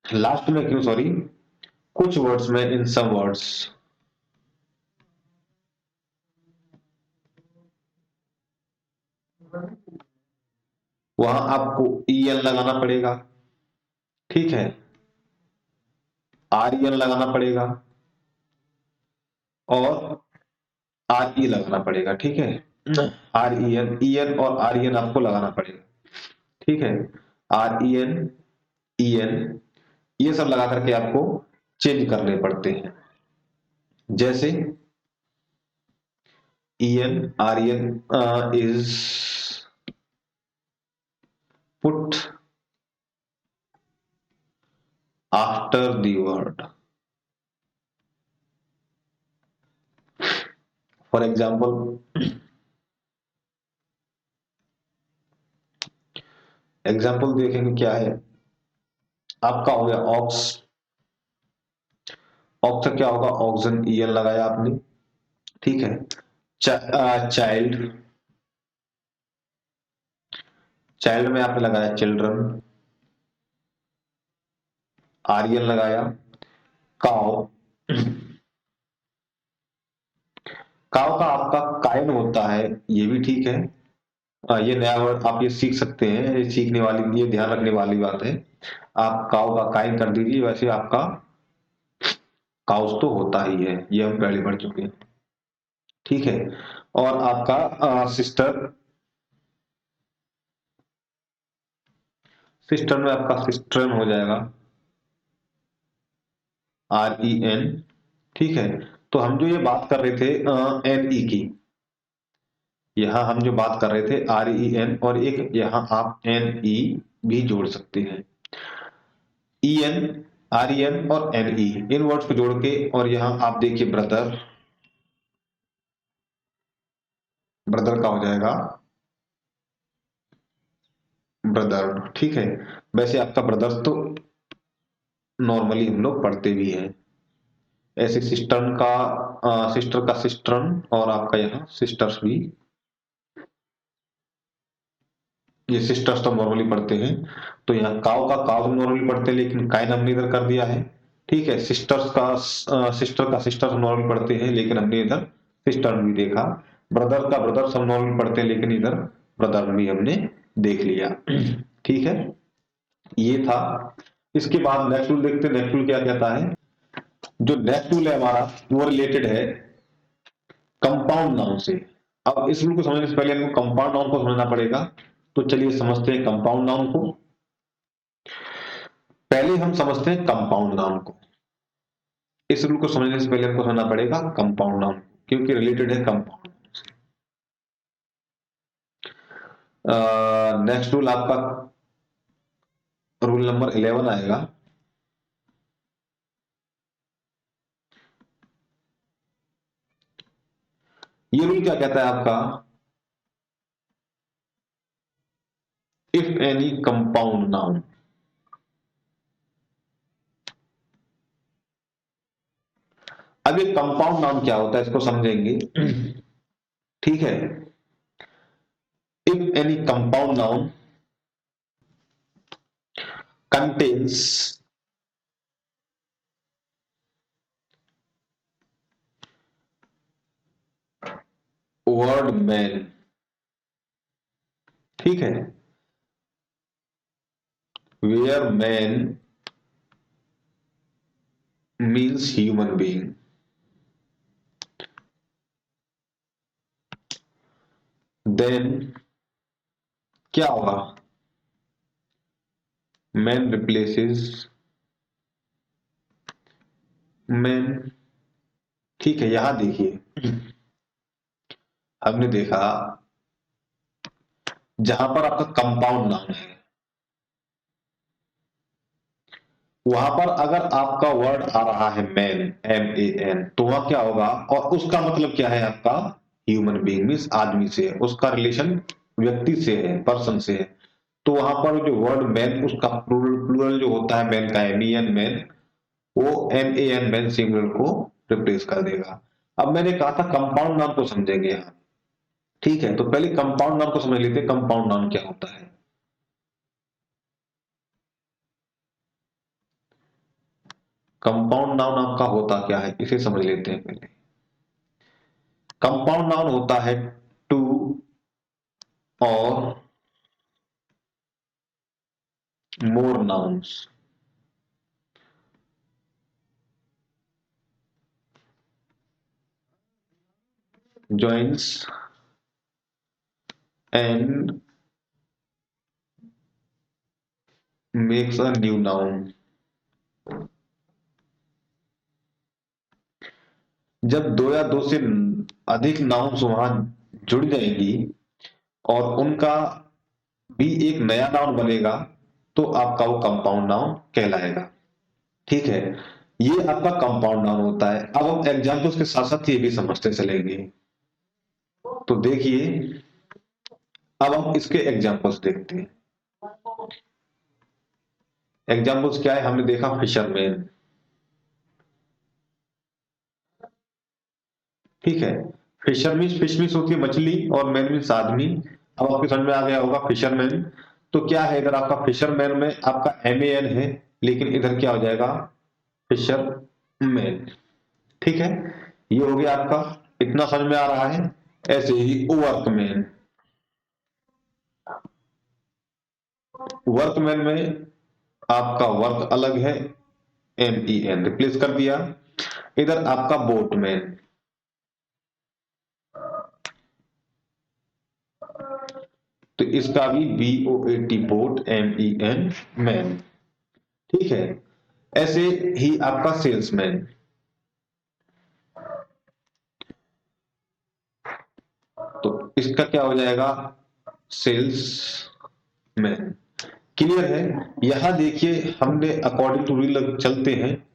लास्ट में क्यों, सॉरी, कुछ वर्ड्स में, इन सम वर्ड्स वहां आपको EN लगाना पड़ेगा, ठीक है, REN लगाना पड़ेगा और RE लगाना पड़ेगा, ठीक है। REN, EN और REN आपको लगाना पड़ेगा, ठीक है। REN, EN ये सब लगा करके आपको चेंज करने पड़ते हैं। जैसे EN, REN is put after the word. For example, example देखेंगे क्या है। आपका हो गया ऑक्स, ऑक्स क्या होगा, ऑक्सीजन EN लगाया आपने, ठीक है। चाइल्ड, चाइल्ड में आपने लगाया चिल्ड्रन, REN लगाया। काउ, काउ का आपका काइन होता है, ये भी ठीक है। ये नया वर्ड आप ये सीख सकते हैं, ये सीखने वाली, ये ध्यान रखने वाली बात है। आप काउ का काइन कर दीजिए, वैसे आपका काउस तो होता ही है, ये हम पहले पढ़ चुके हैं, ठीक है। और आपका सिस्टर, सिस्टर में आपका सिस्टरन हो जाएगा, REN, ठीक है। तो हम जो ये बात कर रहे थे NE की, यहाँ हम जो बात कर रहे थे REN, और एक यहाँ आप NE भी जोड़ सकते हैं। EN, REN और NE इन वर्ड्स को जोड़ के, और यहाँ आप देखिए ब्रदर, ब्रदर का हो जाएगा ब्रदर, ठीक है। वैसे आपका ब्रदर्स तो नॉर्मली हम लोग पढ़ते भी हैं, ऐसे सिस्टर्न का सिस्टर का सिस्टर्न, और आपका यहाँ सिस्टर्स भी, ये सिस्टर्स तो नॉर्मली पढ़ते हैं। तो यहाँ काव का काव नॉर्मली पढ़ते हैं, लेकिन काइन हमने इधर कर दिया है, ठीक है। सिस्टर्स का सिस्टर का सिस्टर नॉर्मली पढ़ते हैं, लेकिन हमने इधर सिस्टर भी देखा। ब्रदर का ब्रदर सब नॉर्मली पढ़ते हैं, लेकिन इधर ब्रदर भी हमने देख लिया, ठीक है। ये था। इसके बाद नेक्स्ट रूल देखते हैं, नेक्स्ट रूल क्या कहता है। जो नेक्स्ट रूल है हमारा, वो रिलेटेड है कंपाउंड नाउन से। अब इस रूल को समझने से पहले हमको कंपाउंड नाउन को समझना पड़ेगा, तो चलिए समझते हैं कंपाउंड नाउन को। पहले हम समझते हैं कंपाउंड नाउन को। इस रूल को समझने से पहले हमको समझना पड़ेगा कंपाउंड नाउन, क्योंकि रिलेटेड है कंपाउंड। नेक्स्ट रूल आपका रूल नंबर 11 आएगा। ये रूल क्या कहता है आपका, इफ एनी कंपाउंड नाउन, अब ये कंपाउंड नाउन क्या होता है इसको समझेंगे, ठीक है। If any compound noun contains word man, ठीक है, where man means human being, then क्या होगा, man replaces man, ठीक है। यहां देखिए, हमने देखा जहां पर आपका कंपाउंड नाउन है, वहां पर अगर आपका वर्ड आ रहा है मैन, MAN, तो वहां क्या होगा, और उसका मतलब क्या है आपका, ह्यूमन बीइंग मीन्स आदमी से है, उसका रिलेशन व्यक्ति से है, पर्सन से है। तो वहां पर जो वर्ड मैन, उसका प्लूरल जो होता है मैन का, MEN मैन, वो MAN मैन सिंगुलर को रिप्लेस कर देगा। अब मैंने कहा था कंपाउंड नाउन को समझेंगे यहाँ, ठीक है। तो पहले कंपाउंड नाउन को समझ लेते हैं, कंपाउंड नाउन क्या होता है। कंपाउंड नाउन आपका होता क्या है, इसे समझ लेते हैं पहले। कंपाउंड नाउन होता है टू और more nouns. Joins and makes a new noun. जब दो या दो से अधिक नाउन्स वहां जुड़ जाएंगी और उनका भी एक नया नाउन बनेगा तो आपका वो कंपाउंड नाउन कहलाएगा। ठीक है, ये आपका कंपाउंड नाउन होता है। अब हम एग्जाम्पल्स के साथ साथ ये भी समझते चलेंगे। तो देखिए, अब हम इसके एग्जाम्पल्स देखते हैं। एग्जाम्पल्स क्या है, हमने देखा फिशरमैन। ठीक है, फिशर मीन्स, फिश मीन्स होती है मछली और मैन मीन्स आदमी। अब आपके समझ में आ गया होगा फिशरमैन। तो क्या है, इधर आपका फिशरमैन में आपका MAN है, लेकिन इधर क्या हो जाएगा, फिशरमैन। ठीक है, ये हो गया आपका, इतना समझ में आ रहा है। ऐसे ही वर्कमैन, वर्कमैन में आपका वर्क अलग है, MEN रिप्लेस कर दिया। इधर आपका बोटमैन, तो इसका भी BOAT बोट, MEN मैन। ठीक है, ऐसे ही आपका सेल्समैन, तो इसका क्या हो जाएगा, सेल्समैन। क्लियर है। यहां देखिए, हमने अकॉर्डिंग टू रूल चलते हैं।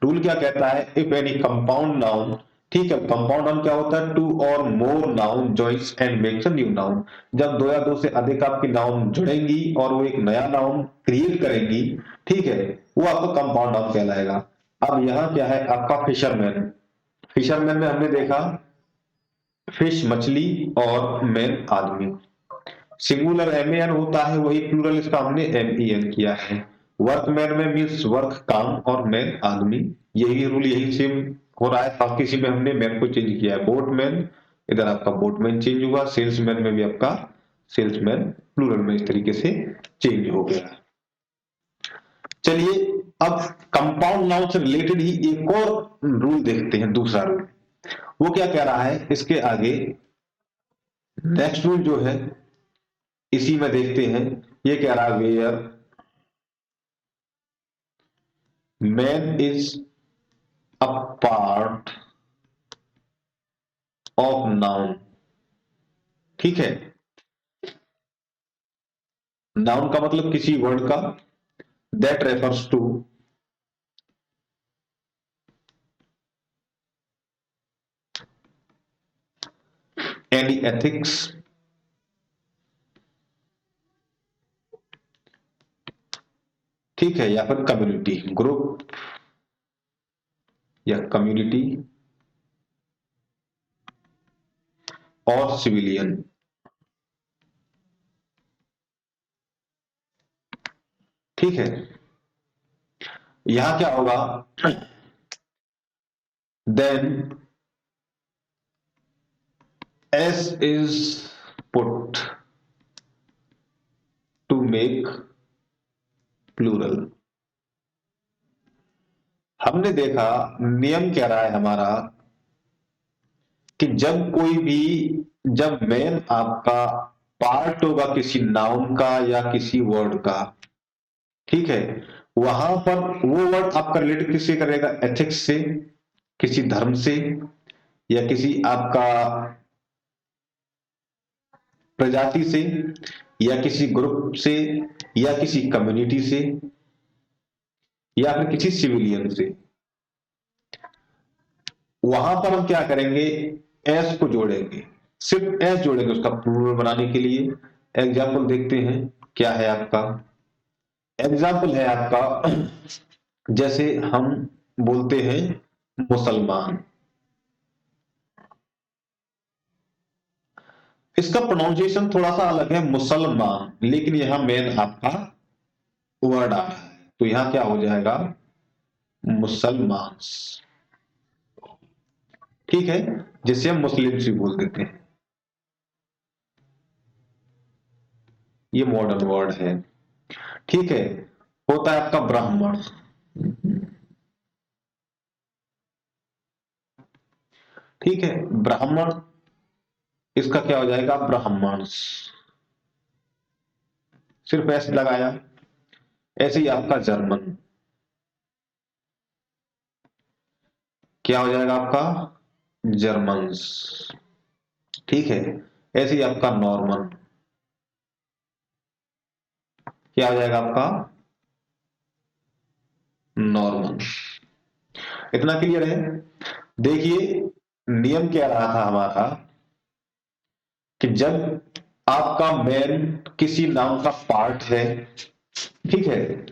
रूल क्या कहता है, इफ एनी कंपाउंड नाउन, ठीक है, कंपाउंड नाउन क्या होता है, टू और more noun joins and makes a new noun. जब दो या दो से अधिक आपकी नाउन जुड़ेंगी और वो एक नया नाउन क्रिएट करेंगी, ठीक है, वो आपका कंपाउंड नाउन कहलाएगा। अब यहाँ क्या है आपका फिशरमैन। फिशरमैन में हमने देखा फिश मछली और मैन आदमी। सिंगुलर MAN होता है, वही प्लूरल इसका हमने MEN किया है। वर्कमैन में मीन्स वर्क काम और मैन आदमी। यही रूल यही सेम हो रहा है, बाकी इसी में हमने मैन को चेंज किया है, बोटमैन। इधर आपका बोटमैन चेंज हुआ, सेल्समैन में भी आपका सेल्समैन प्लूरल में इस तरीके से चेंज हो गया। चलिए, अब कंपाउंड नाउन से रिलेटेड ही एक और रूल देखते हैं, दूसरा रूल। वो क्या कह रहा है इसके आगे, नेक्स्ट रूल जो है इसी में देखते हैं। ये कह रहा है where man is a part of noun. ठीक है, नाउन का मतलब किसी वर्ड का, that refers to any ethics, ठीक है, या फिर कम्युनिटी ग्रुप या कम्युनिटी और सिविलियन। ठीक है, यहां क्या होगा, then S is put to make plural। हमने देखा, नियम कह रहा है हमारा कि जब कोई भी, जब मैन आपका पार्ट होगा किसी नाउन का या किसी वर्ड का, ठीक है, वहां पर वो वर्ड आपका रिलेट किससे करेगा, एथिक्स से, किसी धर्म से, या किसी आपका प्रजाति से, या किसी ग्रुप से, या किसी कम्युनिटी से, या फिर किसी सिविलियन से। वहां पर हम क्या करेंगे, एस को जोड़ेंगे, सिर्फ एस जोड़ेंगे उसका प्लूरल बनाने के लिए। एग्जाम्पल देखते हैं, क्या है आपका एग्जाम्पल, है आपका जैसे हम बोलते हैं मुसलमान, इसका प्रोनाउंसिएशन थोड़ा सा अलग है मुसलमान, लेकिन यहां मेन आपका वर्ड आ रहा है, तो यहां क्या हो जाएगा, मुसलमान। ठीक है, जिसे हम मुस्लिम भी बोल देते हैं, ये मॉडर्न वर्ड है। ठीक है, होता है आपका ब्राह्मण। ठीक है, ब्राह्मण, इसका क्या हो जाएगा, ब्राह्मण्स, सिर्फ एस लगाया। ऐसे ही आपका जर्मन, क्या हो जाएगा आपका, जर्मन्स। ठीक है, ऐसे ही आपका नॉर्मन, क्या हो जाएगा आपका, नॉर्मन। इतना क्लियर है। देखिए, नियम क्या रहा था हमारा, कि जब आपका मैन किसी नाउन का पार्ट है, ठीक है,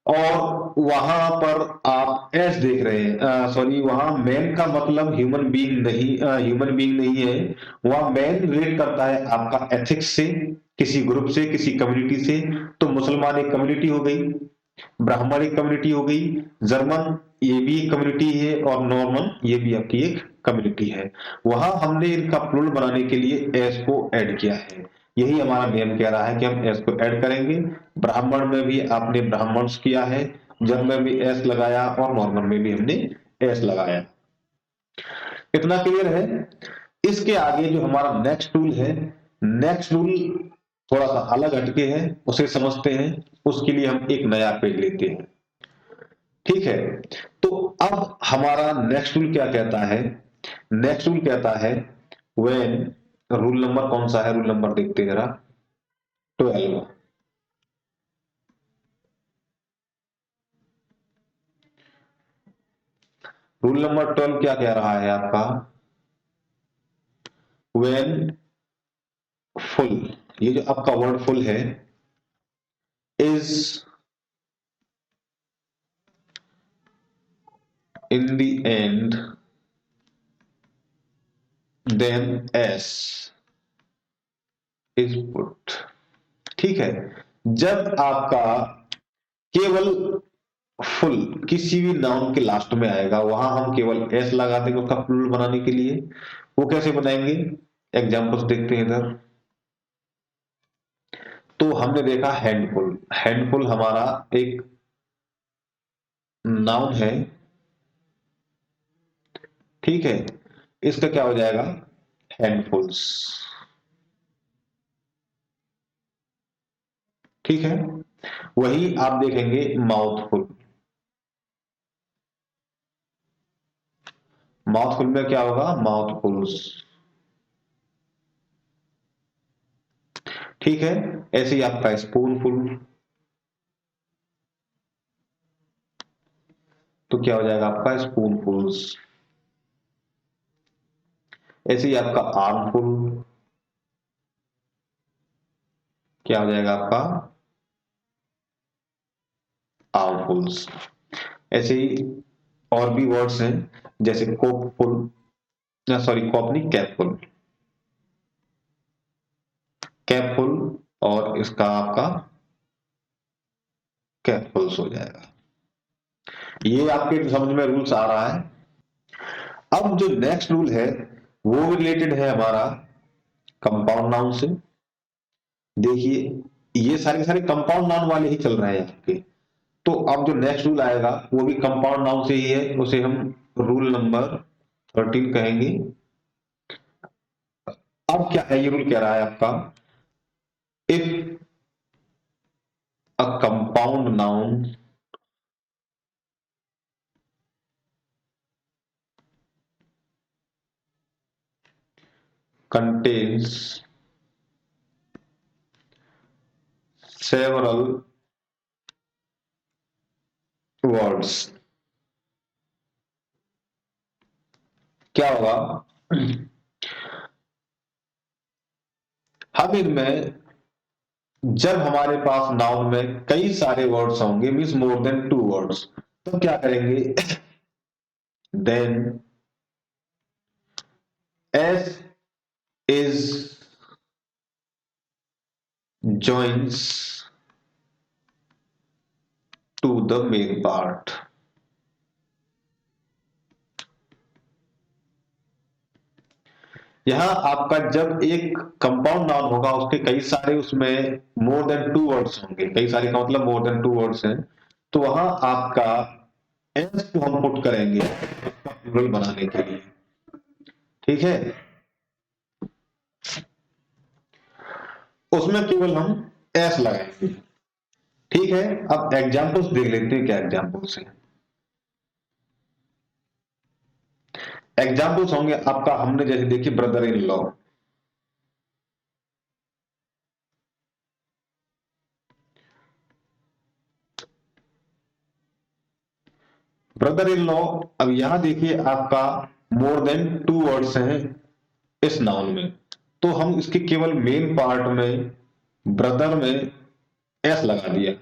और वहां पर आप एस देख रहे हैं, सॉरी, वहां मैन का मतलब ह्यूमन बीइंग नहीं, ह्यूमन बीइंग नहीं है। वहां मैन रिलेट करता है आपका एथिक्स से, किसी ग्रुप से, किसी कम्युनिटी से। तो मुसलमान एक कम्युनिटी हो गई, ब्राह्मण एक कम्युनिटी हो गई, जर्मन ये भी एक कम्युनिटी है, और नॉर्मन ये भी आपकी एक कम्युनिटी है। वहां हमने इनका प्लूरल बनाने के लिए एस को ऐड किया है। यही हमारा नियम कह रहा है कि हम एस को ऐड करेंगे। ब्राह्मण में भी आपने ब्राह्मण्स किया है, जब में भी एस लगाया, और नॉर्मल में भी हमने एस लगाया। इतना क्लियर है। इसके आगे जो हमारा नेक्स्ट टूल है, नेक्स्ट टूल थोड़ा सा अलग हटके है, उसे समझते हैं। उसके लिए हम एक नया पेज लेते हैं। ठीक है, तो अब हमारा नेक्स्ट रूल क्या कहता है, नेक्स्ट रूल कहता है व्हेन, रूल नंबर कौन सा है, रूल नंबर देखते हैं जरा, 12। रूल नंबर 12 क्या कह रहा है आपका, व्हेन फुल, ये जो आपका वर्ड फुल है, is in the end, then S is put. ठीक है, जब आपका केवल फुल किसी भी नाउन के लास्ट में आएगा, वहां हम केवल एस लगा देंगे उसका प्लूरल बनाने के लिए। वो कैसे बनाएंगे, एग्जांपल्स देखते हैं इधर। तो हमने देखा हैंडफुल, हैंडफुल हमारा एक नाउन है, ठीक है, इसका क्या हो जाएगा, हैंडफुल्स। ठीक है, वही आप देखेंगे माउथफुल, माउथफुल में क्या होगा, माउथफुल्स। ठीक है, ऐसे ही आपका स्पूनफुल, तो क्या हो जाएगा आपका स्पूनफुल्स। ऐसे ही आपका आर्मफुल, क्या हो जाएगा आपका, आर्मफुल्स। ऐसे ही और भी वर्ड्स हैं, जैसे कोपफुल, सॉरी कॉप नहीं, कैपफुल, कैपफुल, और इसका आपका कैपफुल्स हो जाएगा। ये आपके समझ में रूल्स आ रहा है। अब जो नेक्स्ट रूल है, वो भी रिलेटेड है हमारा कंपाउंड नाउन से। देखिए, ये सारे सारे कंपाउंड नाउन वाले ही चल रहे हैं आपके। तो अब जो नेक्स्ट रूल आएगा वो भी कंपाउंड नाउन से ही है, उसे हम रूल नंबर 13 कहेंगे। अब क्या है, ये रूल कह रहा है आपका, if a compound noun contains several words, क्या होगा, हम इनमें, जब हमारे पास नाउन में कई सारे वर्ड्स होंगे, मीन्स मोर देन 2 वर्ड्स, तो क्या करेंगे, then S is joins to the main part। यहाँ आपका जब एक कंपाउंड नाउन होगा उसके कई सारे उसमें मोर देन 2 वर्ड्स होंगे, कई सारे का मतलब मोर देन 2 वर्ड्स हैं, तो वहां आपका एस को हम पुट करेंगे उसका प्लूरल बनाने के लिए। ठीक है, उसमें केवल हम एस लगाएंगे। ठीक है, अब एग्जांपल्स देख लेते हैं क्या एग्जांपल्स हैं। एग्जांपल्स होंगे आपका, हमने जैसे देखिए brother in law, brother in law. अब यहां देखिए आपका मोर देन 2 वर्ड्स हैं इस नाउन में, तो हम इसके केवल मेन पार्ट में ब्रदर में एस लगा दिया,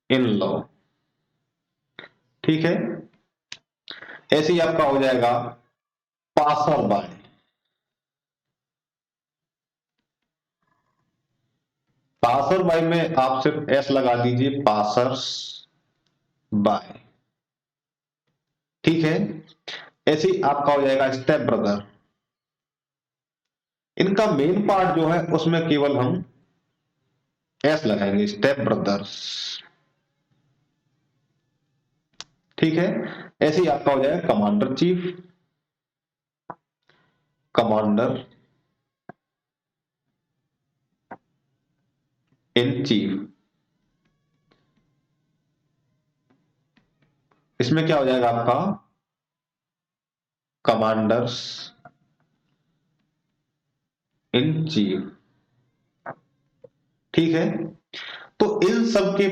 इन लॉ। ठीक है, ऐसे ही आपका हो जाएगा पासर बाय। पासर बाय में आप सिर्फ एस लगा दीजिए, पासर्स बाय। ठीक है, ऐसे ही आपका हो जाएगा स्टेप ब्रदर। इनका मेन पार्ट जो है उसमें केवल हम एस लगाएंगे, स्टेप ब्रदर्स। ठीक है, ऐसे ही आपका हो जाएगा commander chief, commander in chief. इसमें क्या हो जाएगा आपका कमांडर्स इन चीफ। ठीक है, तो इन सब के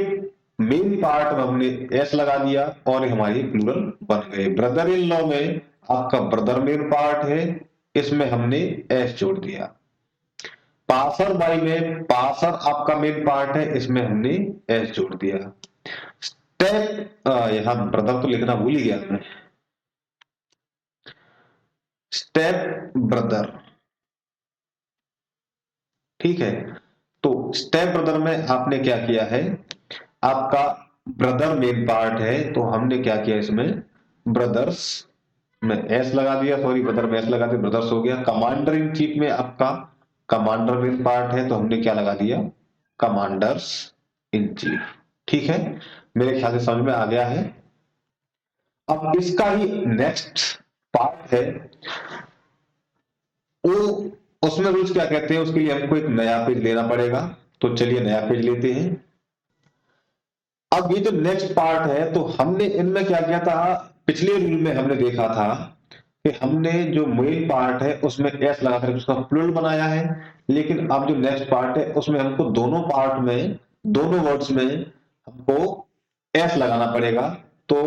मेन पार्ट में हमने एस लगा दिया और हमारी प्लूरल बन गए। ब्रदर इन लॉ में आपका ब्रदर मेन पार्ट है, इसमें हमने एस जोड़ दिया। पासर बाई में पासर आपका मेन पार्ट है, इसमें हमने एस जोड़ दिया। स्टेप यहां ब्रदर तो लिखना भूल ही गया मैं, स्टेप ब्रदर। ठीक है, तो स्टेप ब्रदर में आपने क्या किया है, आपका ब्रदर मेन पार्ट है तो हमने क्या किया इसमें ब्रदर्स में एस लगा दिया, सॉरी ब्रदर में एस लगा दिया, ब्रदर्स हो गया। कमांडर इन चीफ में आपका कमांडर मेन पार्ट है तो हमने क्या लगा दिया, कमांडर्स इन चीफ। ठीक है, मेरे ख्याल से समझ में आ गया है। अब इसका ही नेक्स्ट पार्ट है, वो उसमें रूल्स क्या कहते हैं, उसके लिए हमको एक नया पेज लेना पड़ेगा। तो चलिए नया पेज लेते हैं। अब ये जो नेक्स्ट पार्ट है, तो हमने इनमें क्या किया था, पिछले रूल में हमने देखा था कि हमने जो मेन पार्ट है उसमें एस लगाकर उसका प्लूरल बनाया है, लेकिन अब जो नेक्स्ट पार्ट है उसमें हमको दोनों पार्ट में, दोनों वर्ड्स में हमको एस लगाना पड़ेगा, तो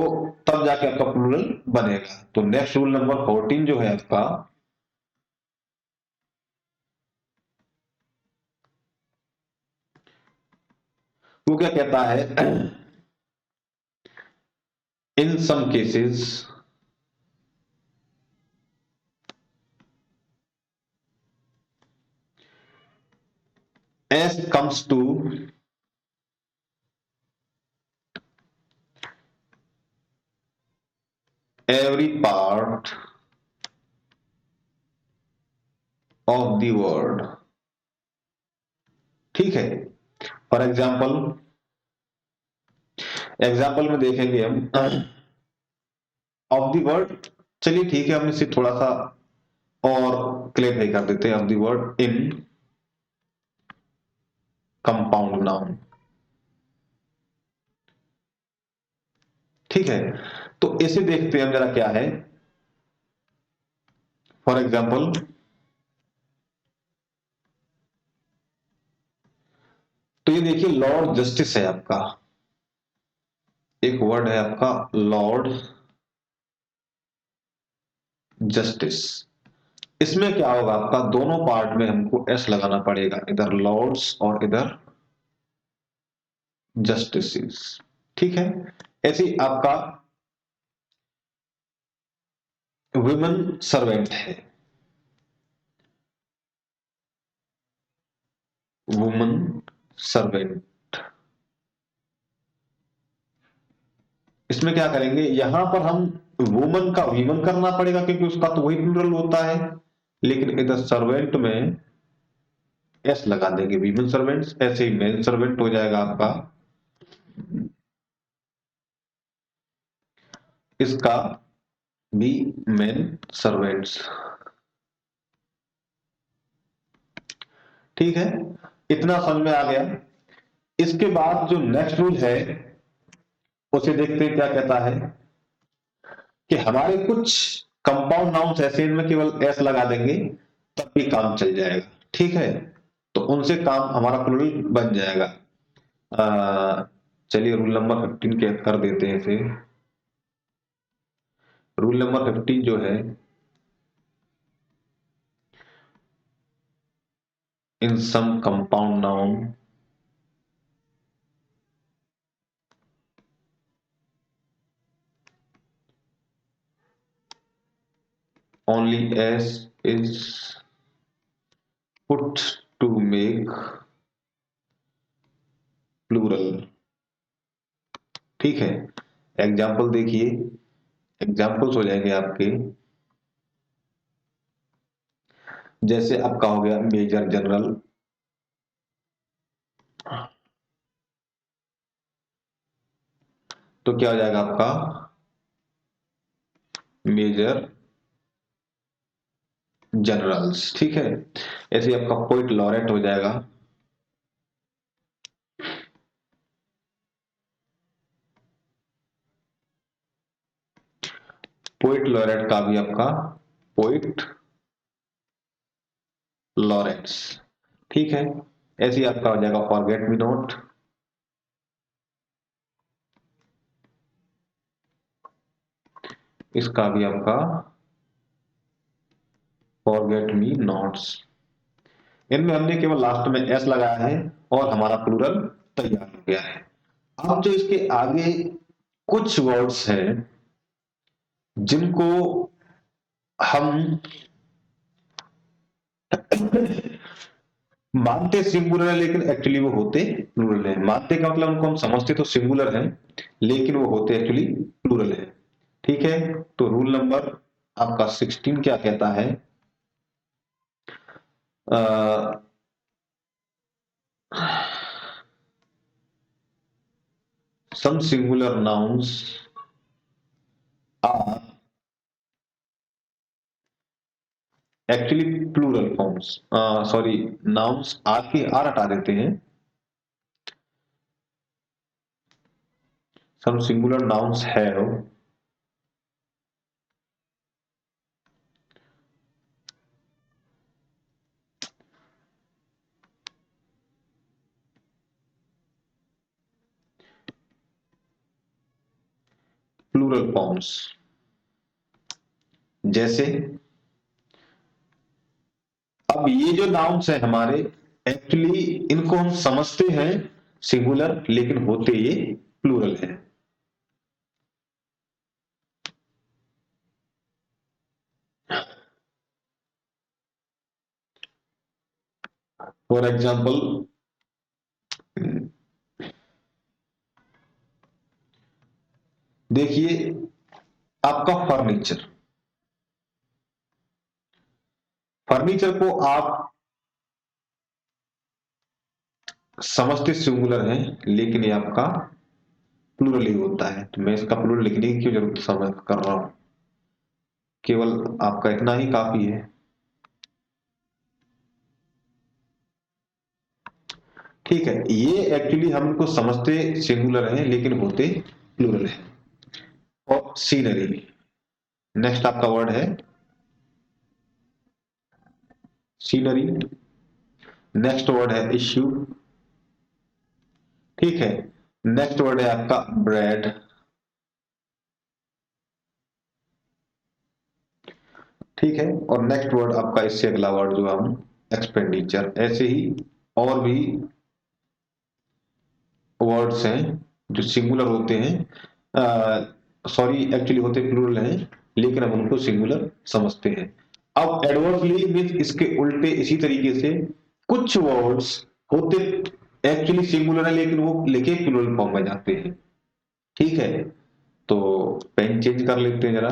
तब जाके आपका प्लूरल बनेगा। तो नेक्स्ट रूल नंबर 14 जो है आपका, वो क्या कहता है, in some cases s comes to every part of the word। ठीक है, फॉर एग्जाम्पल, एग्जाम्पल में देखेंगे हम ऑफ द वर्ड। चलिए ठीक है, हम इसे थोड़ा सा और क्लियरफाई कर देते हैं। Of the word in compound noun. ठीक है, तो इसे देखते हैं हम जरा क्या है। फॉर एग्जाम्पल, तो ये देखिए लॉर्ड जस्टिस है आपका, एक वर्ड है आपका लॉर्ड जस्टिस। इसमें क्या होगा आपका, दोनों पार्ट में हमको एस लगाना पड़ेगा, इधर लॉर्ड्स और इधर जस्टिस। ठीक है, ऐसे ही आपका वुमेन सर्वेंट है, वुमन सर्वेंट। इसमें क्या करेंगे, यहां पर हम वुमन का वीमन करना पड़ेगा क्योंकि उसका तो वही प्लूरल होता है, लेकिन इधर सर्वेंट में एस लगा देंगे, वीमेन सर्वेंट्स, ऐसे ही मेन सर्वेंट हो जाएगा आपका इसका बी मेन सर्वेंट्स। ठीक है, इतना समझ में आ गया। इसके बाद जो नेक्स्ट रूल है उसे देखते हैं क्या कहता है कि हमारे कुछ कंपाउंड नाउन्स ऐसे इनमें केवल एस लगा देंगे तब भी काम चल जाएगा। ठीक है, तो उनसे काम हमारा प्लूरल बन जाएगा। चलिए रूल नंबर 15 के कर देते हैं इसे। रूल नंबर 15 जो है, in some compound noun only s is put to make plural। ठीक है, एग्जाम्पल देखिए, एग्जाम्पल्स हो जाएंगे आपके, जैसे आपका हो गया मेजर जनरल, तो क्या हो जाएगा आपका मेजर जनरल्स। ठीक है, ऐसे ही आपका पोइट लॉरेट हो जाएगा, पोइट लॉरेट का भी आपका पोइट लॉरेंस। ठीक है, ऐसे ही आपका हो जाएगा फॉरगेट मी नॉट, इसका भी आपका फॉरगेट मी नॉट्स। इनमें हमने केवल लास्ट में एस लगाया है और हमारा प्लूरल तैयार हो गया है। अब जो इसके आगे कुछ वर्ड्स हैं जिनको हम मानते सिंगुलर है लेकिन एक्चुअली वो होते प्लूरल है। मानते का मतलब उनको हम समझते तो सिंगुलर है लेकिन वो होते एक्चुअली प्लूरल है। ठीक है, तो रूल नंबर आपका 16 क्या कहता है, some singular nouns are actually plural forms। Sorry, nouns R के आर हटा देते हैं। some singular nouns have plural forms। जैसे अब ये जो नाउन्स है हमारे, एक्चुअली इनको हम समझते हैं सिंगुलर लेकिन होते ये प्लूरल है। फॉर एग्जाम्पल, देखिए आपका फर्नीचर, फर्नीचर को आप समझते सिंगुलर है लेकिन ये आपका प्लूरल ही होता है। तो मैं इसका प्लूरल लिखने की क्यों जरूरत समझ कर रहा हूं, केवल आपका इतना ही काफी है। ठीक है, ये एक्चुअली हम इनको समझते सिंगुलर है लेकिन होते प्लूरल है। और सीनरी, नेक्स्ट आपका वर्ड है सीनरी। नेक्स्ट वर्ड है इश्यू। ठीक है, नेक्स्ट वर्ड है आपका ब्रेड। ठीक है, और नेक्स्ट वर्ड आपका इससे अगला वर्ड जो हम एक्सपेंडिचर। ऐसे ही और भी वर्ड्स हैं जो सिंगुलर होते हैं, सॉरी एक्चुअली होते प्लूरल हैं लेकिन हम उनको सिंगुलर समझते हैं। अब एडवर्सली मींस इसके उल्टे इसी तरीके से कुछ वर्ड्स होते एक्चुअली सिंगुलर है लेकिन वो लिखे प्लूरल फॉर्म में जाते हैं। ठीक है, तो पेन चेंज कर लेते हैं जरा।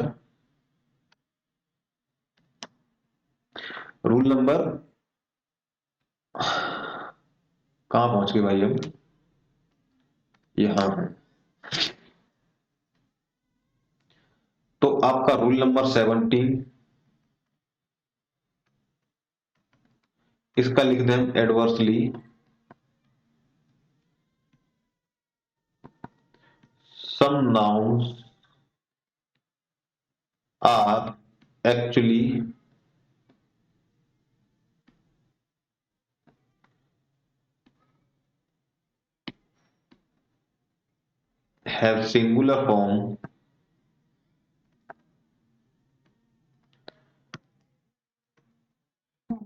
रूल नंबर कहां पहुंच गए भाई, हम यहां है। तो आपका रूल नंबर 17, इसका लिख दें adversely some nouns are actually have singular form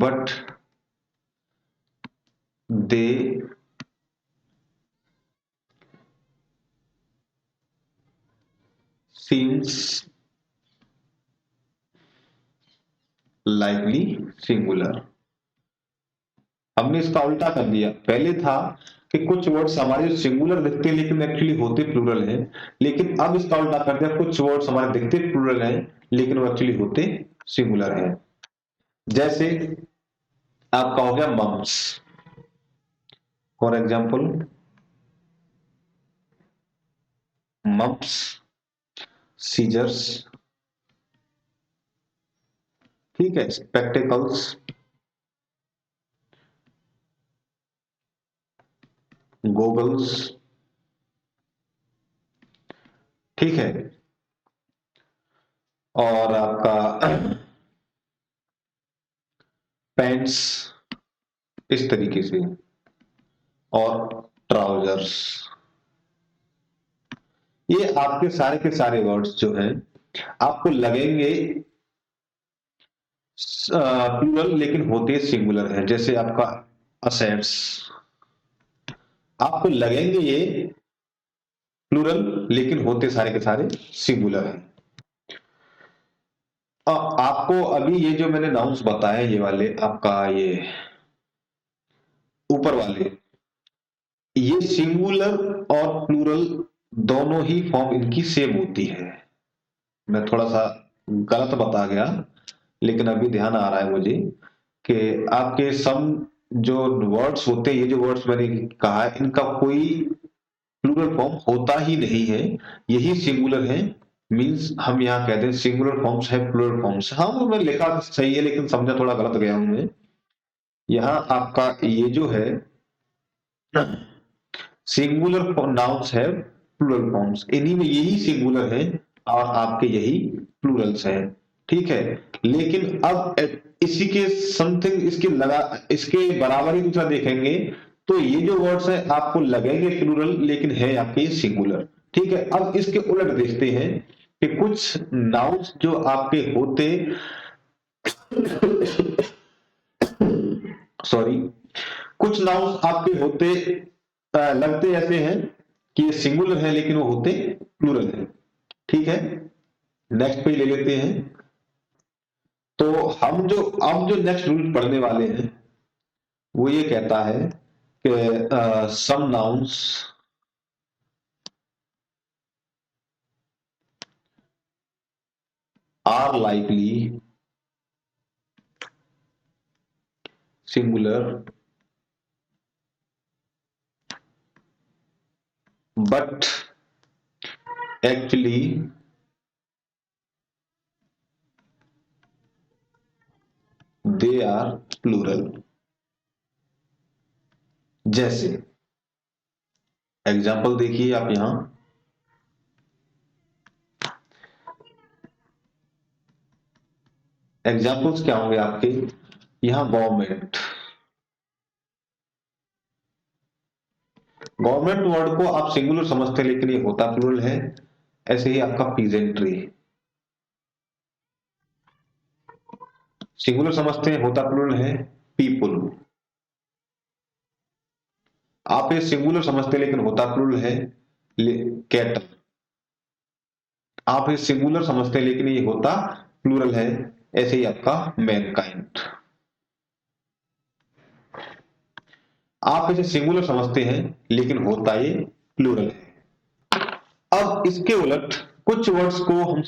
but they seems likely singular। हमने इसका उल्टा कर दिया, पहले था कि कुछ वर्ड्स हमारे सिंगुलर दिखते हैं लेकिन एक्चुअली होते प्लूरल हैं, लेकिन अब इसका उल्टा कर दिया, कुछ वर्ड्स हमारे दिखते प्लूरल हैं लेकिन वो एक्चुअली होते सिंगुलर हैं। जैसे आपका हो गया mums, for example mums, scissors, ठीक है, स्पेक्टिकल्स, गोगल्स, ठीक है, और आपका पैंट्स इस तरीके से, और ट्राउजर्स। ये आपके सारे के सारे वर्ड्स जो हैं आपको लगेंगे प्लूरल लेकिन होते सिंगुलर हैं। जैसे आपका असेट्स, आपको लगेंगे ये प्लूरल लेकिन होते सारे के सारे सिंगुलर हैं। आपको अभी ये जो मैंने नाउन्स बताए, ये वाले आपका ये ऊपर वाले, ये सिंगुलर और प्लूरल दोनों ही फॉर्म इनकी सेम होती है। मैं थोड़ा सा गलत बता गया लेकिन अभी ध्यान आ रहा है मुझे कि आपके सम जो वर्ड्स होते हैं, ये जो वर्ड्स मैंने कहा है, इनका कोई प्लूरल फॉर्म होता ही नहीं है, यही सिंगुलर है। मींस हम यहाँ कहते हैं सिंगुलर फॉर्म्स है प्लूरल फॉर्म्स। हाँ, वो मैं लिखा सही है लेकिन समझा थोड़ा गलत गया हूं मैं। यहाँ आपका ये जो है सिंगुलर नाउन्स है प्लूरल फॉर्म्स, इन्हीं में यही सिंगुलर है और आपके यही प्लूरल्स है, ठीक है। लेकिन अब इसी के समथिंग इसके लगा इसके बराबर ही दूसरा देखेंगे तो ये जो वर्ड्स है आपको लगेंगे प्लूरल लेकिन है आपके ये सिंगुलर, ठीक है। अब इसके उलट देखते हैं कि कुछ नाउन्स जो आपके होते सॉरी कुछ नाउन्स आपके होते लगते ऐसे हैं कि ये सिंगुलर है लेकिन वो होते प्लूरल है, ठीक है। नेक्स्ट पे ले लेते हैं। तो हम जो अब जो नेक्स्ट रूल पढ़ने वाले हैं वो ये कहता है कि some nouns are likely singular but actually they are plural। जैसे एग्जाम्पल देखिए आप यहां, एग्जाम्पल्स क्या होंगे आपके यहां, गवर्नमेंट, गवर्नमेंट वर्ड को आप सिंगुलर समझते हैं लेकिन ये होता प्लूरल है। ऐसे ही आपका पीजेंट्री, सिंगुलर समझते हैं होता प्लूरल है। पीपुल, आप ये सिंगुलर समझते हैं लेकिन होता प्लूरल है। कैटल, आप ये सिंगुलर समझते हैं लेकिन ये होता प्लूरल है। ऐसे ही आपका मैनकाइंड, आप इसे सिंगुलर समझते हैं लेकिन होता ये प्लूरल है। अब इसके उलट कुछ वर्ड्स को हम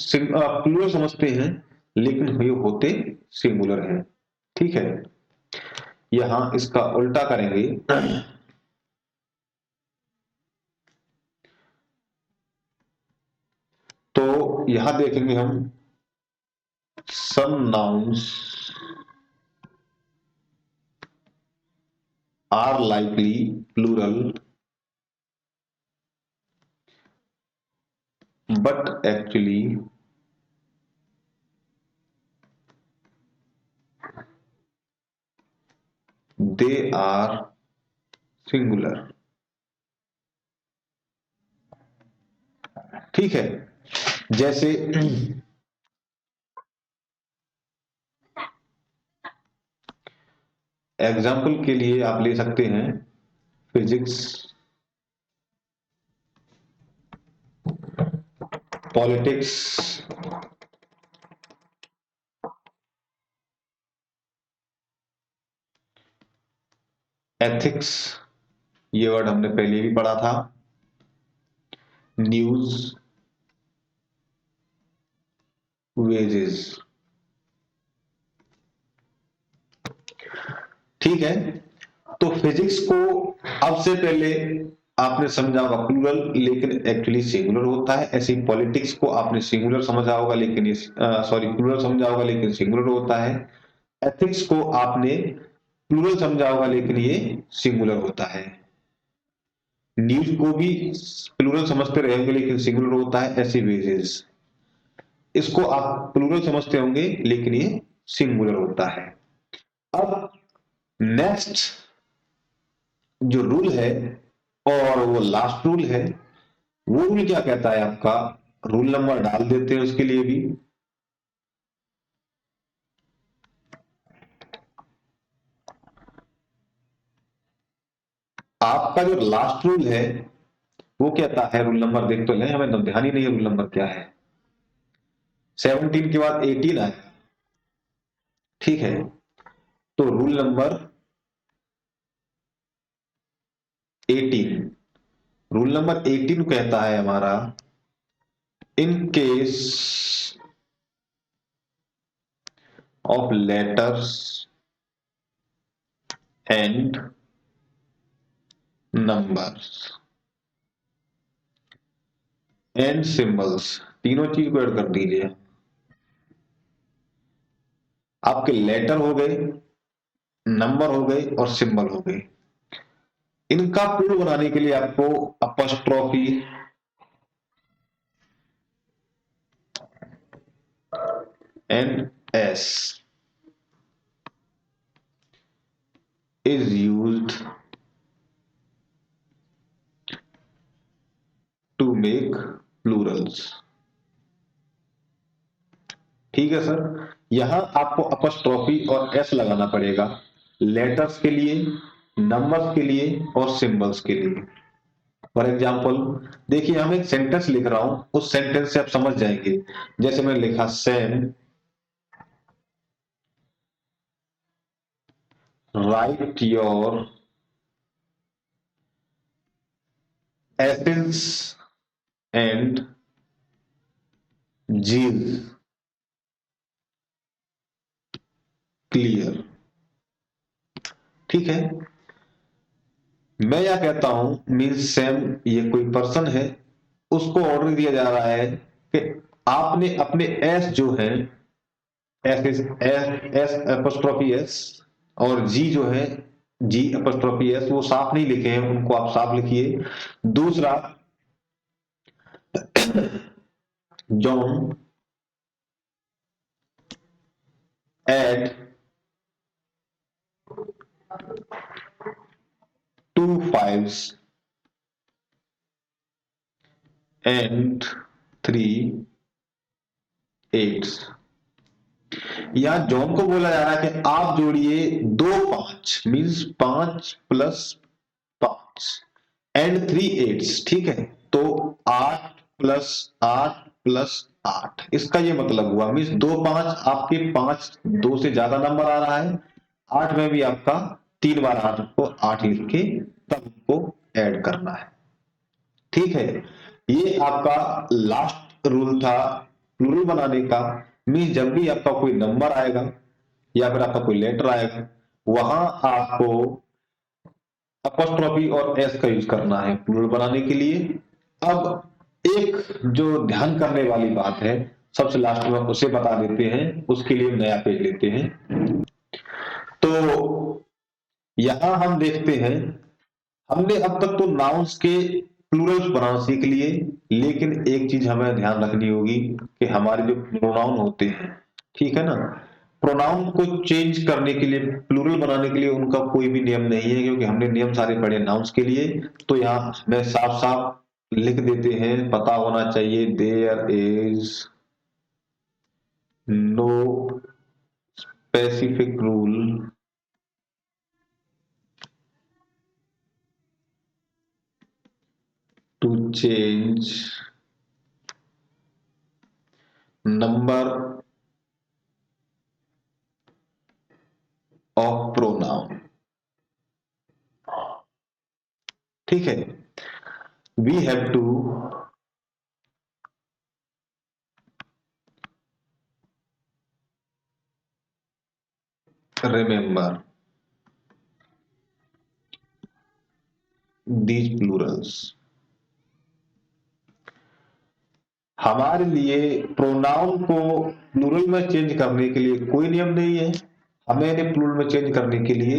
प्लूरल समझते हैं लेकिन ये होते सिंगुलर हैं। ठीक है। यहां इसका उल्टा करेंगे, तो यहां देखेंगे हम some nouns are likely plural but actually they are singular। ठीक है। जैसे एग्जाम्पल के लिए आप ले सकते हैं फिजिक्स, पॉलिटिक्स, एथिक्स, ये वर्ड हमने पहले भी पढ़ा था, न्यूज, वेजेस। ठीक है। तो फिजिक्स को अब से पहले आपने समझा होगा प्लूरल लेकिन एक्चुअली सिंगुलर होता है। ऐसे ही पॉलिटिक्स को आपने सिंगुलर समझा होगा लेकिन ये सॉरी प्लूरल समझा होगा लेकिन सिंगुलर होता है। एथिक्स को आपने प्लूरल समझा होगा लेकिन ये सिंगुलर होता है। न्यूज को भी प्लूरल समझते रहेंगे लेकिन सिंगुलर होता है। ऐसे वेजेस, इसको आप प्लूरल समझते होंगे लेकिन ये सिंगुलर होता है। अब नेक्स्ट जो रूल है और वो लास्ट रूल है, वो रूल क्या कहता है आपका, रूल नंबर डाल देते हैं उसके लिए भी। आपका जो लास्ट रूल है वो कहता है, रूल नंबर देख तो लें, हमें तो ध्यान ही नहीं है रूल नंबर क्या है। 17 के बाद 18 आया, ठीक है। तो रूल नंबर 18, रूल नंबर 18 कहता है हमारा, in case of letters and numbers and symbols, तीनों चीज को ऐड कर दीजिए। आपके लेटर हो गए, नंबर हो गए और सिंबल हो गए। इनका प्लूरल बनाने के लिए आपको apostrophe and S is used to make plurals। ठीक है सर। यहां आपको अपॉस्ट्रोफी और एस लगाना पड़ेगा लेटर्स के लिए, नंबर्स के लिए और सिंबल्स के लिए। फॉर एग्जाम्पल देखिए, हम एक सेंटेंस लिख रहा हूं, उस सेंटेंस से आप समझ जाएंगे। जैसे मैंने लिखा same write your essence and jeez clear. ठीक है। मैं क्या कहता हूं, मीन्स सेम ये कोई पर्सन है, उसको ऑर्डर दिया जा रहा है कि आपने अपने एस जो है, एस एस एपोस्ट्रोफी एस और जी जो है, जी एपोस्ट्रोफी एस, वो साफ नहीं लिखे हैं, उनको आप साफ लिखिए। दूसरा, John add 2 5s and 3 8s। या जॉन को बोला जा रहा है कि आप जोड़िए 2 5, मीन्स 5 + 5 एंड 3 8s। ठीक है। तो 8 + 8 + 8, इसका ये मतलब हुआ, मीन्स 2 5, आपके 5 2 से ज्यादा नंबर आ रहा है, 8 में भी आपका 3 बार 8 को 8 लिख के तब उनको ऐड करना है। ठीक है। ये आपका लास्ट रूल था प्लूरल बनाने का। मीन्स जब भी आपका कोई नंबर आएगा या फिर आपका कोई लेटर आएगा, वहां आपको अपोस्ट्रोफी और एस का यूज करना है प्लूरल बनाने के लिए। अब एक जो ध्यान करने वाली बात है, सबसे लास्ट में उसे बता देते हैं, उसके लिए नया पेज लेते हैं। तो यहां हम देखते हैं, हमने अब तक तो नाउन्स के प्लूरल्स बनाना सीख लिए, लेकिन एक चीज हमें ध्यान रखनी होगी कि हमारे जो प्रोनाउन होते हैं, ठीक है ना, प्रोनाउन को चेंज करने के लिए, प्लूरल बनाने के लिए उनका कोई भी नियम नहीं है, क्योंकि हमने नियम सारे पढ़े नाउन्स के लिए। तो यहाँ हमें साफ साफ लिख देते हैं, पता होना चाहिए, there is no specific rule to change number of pronoun। ठीक है, we have to remember these plurals। हमारे लिए प्रोनाउन को प्लूरल में चेंज करने के लिए कोई नियम नहीं है, हमें इन्हें प्लूरल में चेंज करने के लिए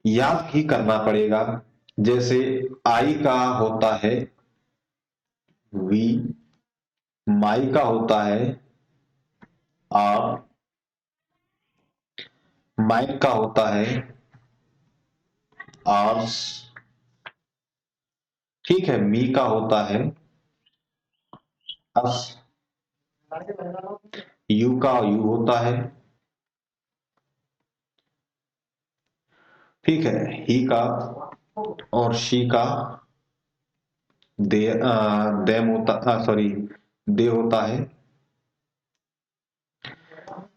याद ही करना पड़ेगा। जैसे आई का होता है वी, माई का होता है आर, माइन का होता है आर्स, ठीक है, मी का होता है अस, यू का यू होता है, ठीक है, ही का और शी का दे, देम होता, सॉरी, दे होता है,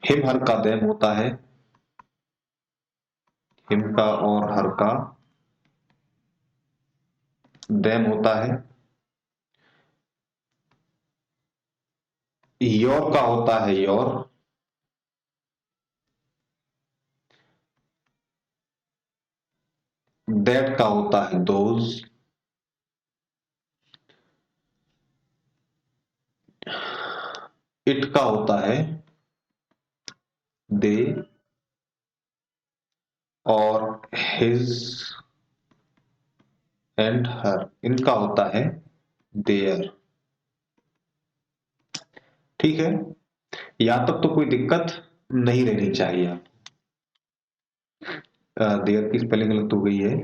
हिम हर का देम होता है, हिम का और हर का देम होता है, योर का होता है योर, दैट का होता है दोज, इट का होता है दे, और हिज एंड हर, इनका होता है देयर। ठीक है, यहां तक तो कोई दिक्कत नहीं रहनी चाहिए। देयर की स्पेलिंग गलत हो गई है,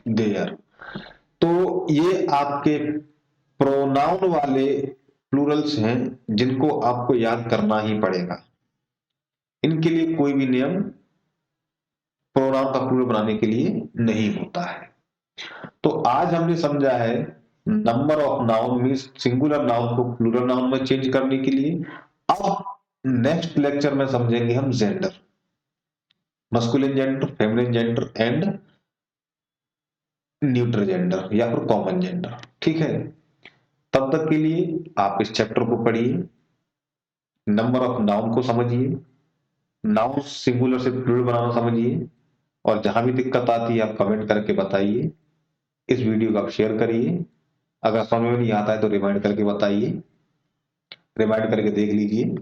देयर। तो ये आपके प्रोनाउन वाले प्लूरल्स हैं, जिनको आपको याद करना ही पड़ेगा। इनके लिए कोई भी नियम प्रोनाउन का प्लूरल बनाने के लिए नहीं होता है। तो आज हमने समझा है number of noun means singular noun को प्लूरल नाउन में चेंज करने के लिए। अब नेक्स्ट लेक्चर में समझेंगे हम gender, masculine gender, feminine gender and neutral gender या फिर कॉमन जेंडर। ठीक है, तब तक के लिए आप इस चैप्टर को पढ़िए, नंबर ऑफ नाउन को समझिए, नाउन सिंगुलर से प्लूरल बनाना समझिए, और जहां भी दिक्कत आती है आप कमेंट करके बताइए। इस वीडियो को आप शेयर करिए, अगर समझ में नहीं आता है तो रिमाइंड करके बताइए, रिमाइंड करके देख लीजिए,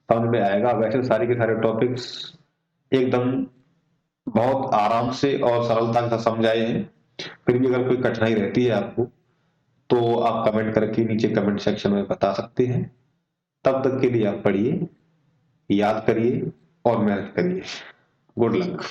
समझ में आएगा। वैसे सारे के सारे टॉपिक्स एकदम बहुत आराम से और सरलता के साथ समझाए हैं। फिर भी अगर कोई कठिनाई रहती है आपको, तो आप कमेंट करके नीचे कमेंट सेक्शन में बता सकते हैं। तब तक के लिए आप पढ़िए, याद करिए और मेहनत करिए। Good luck.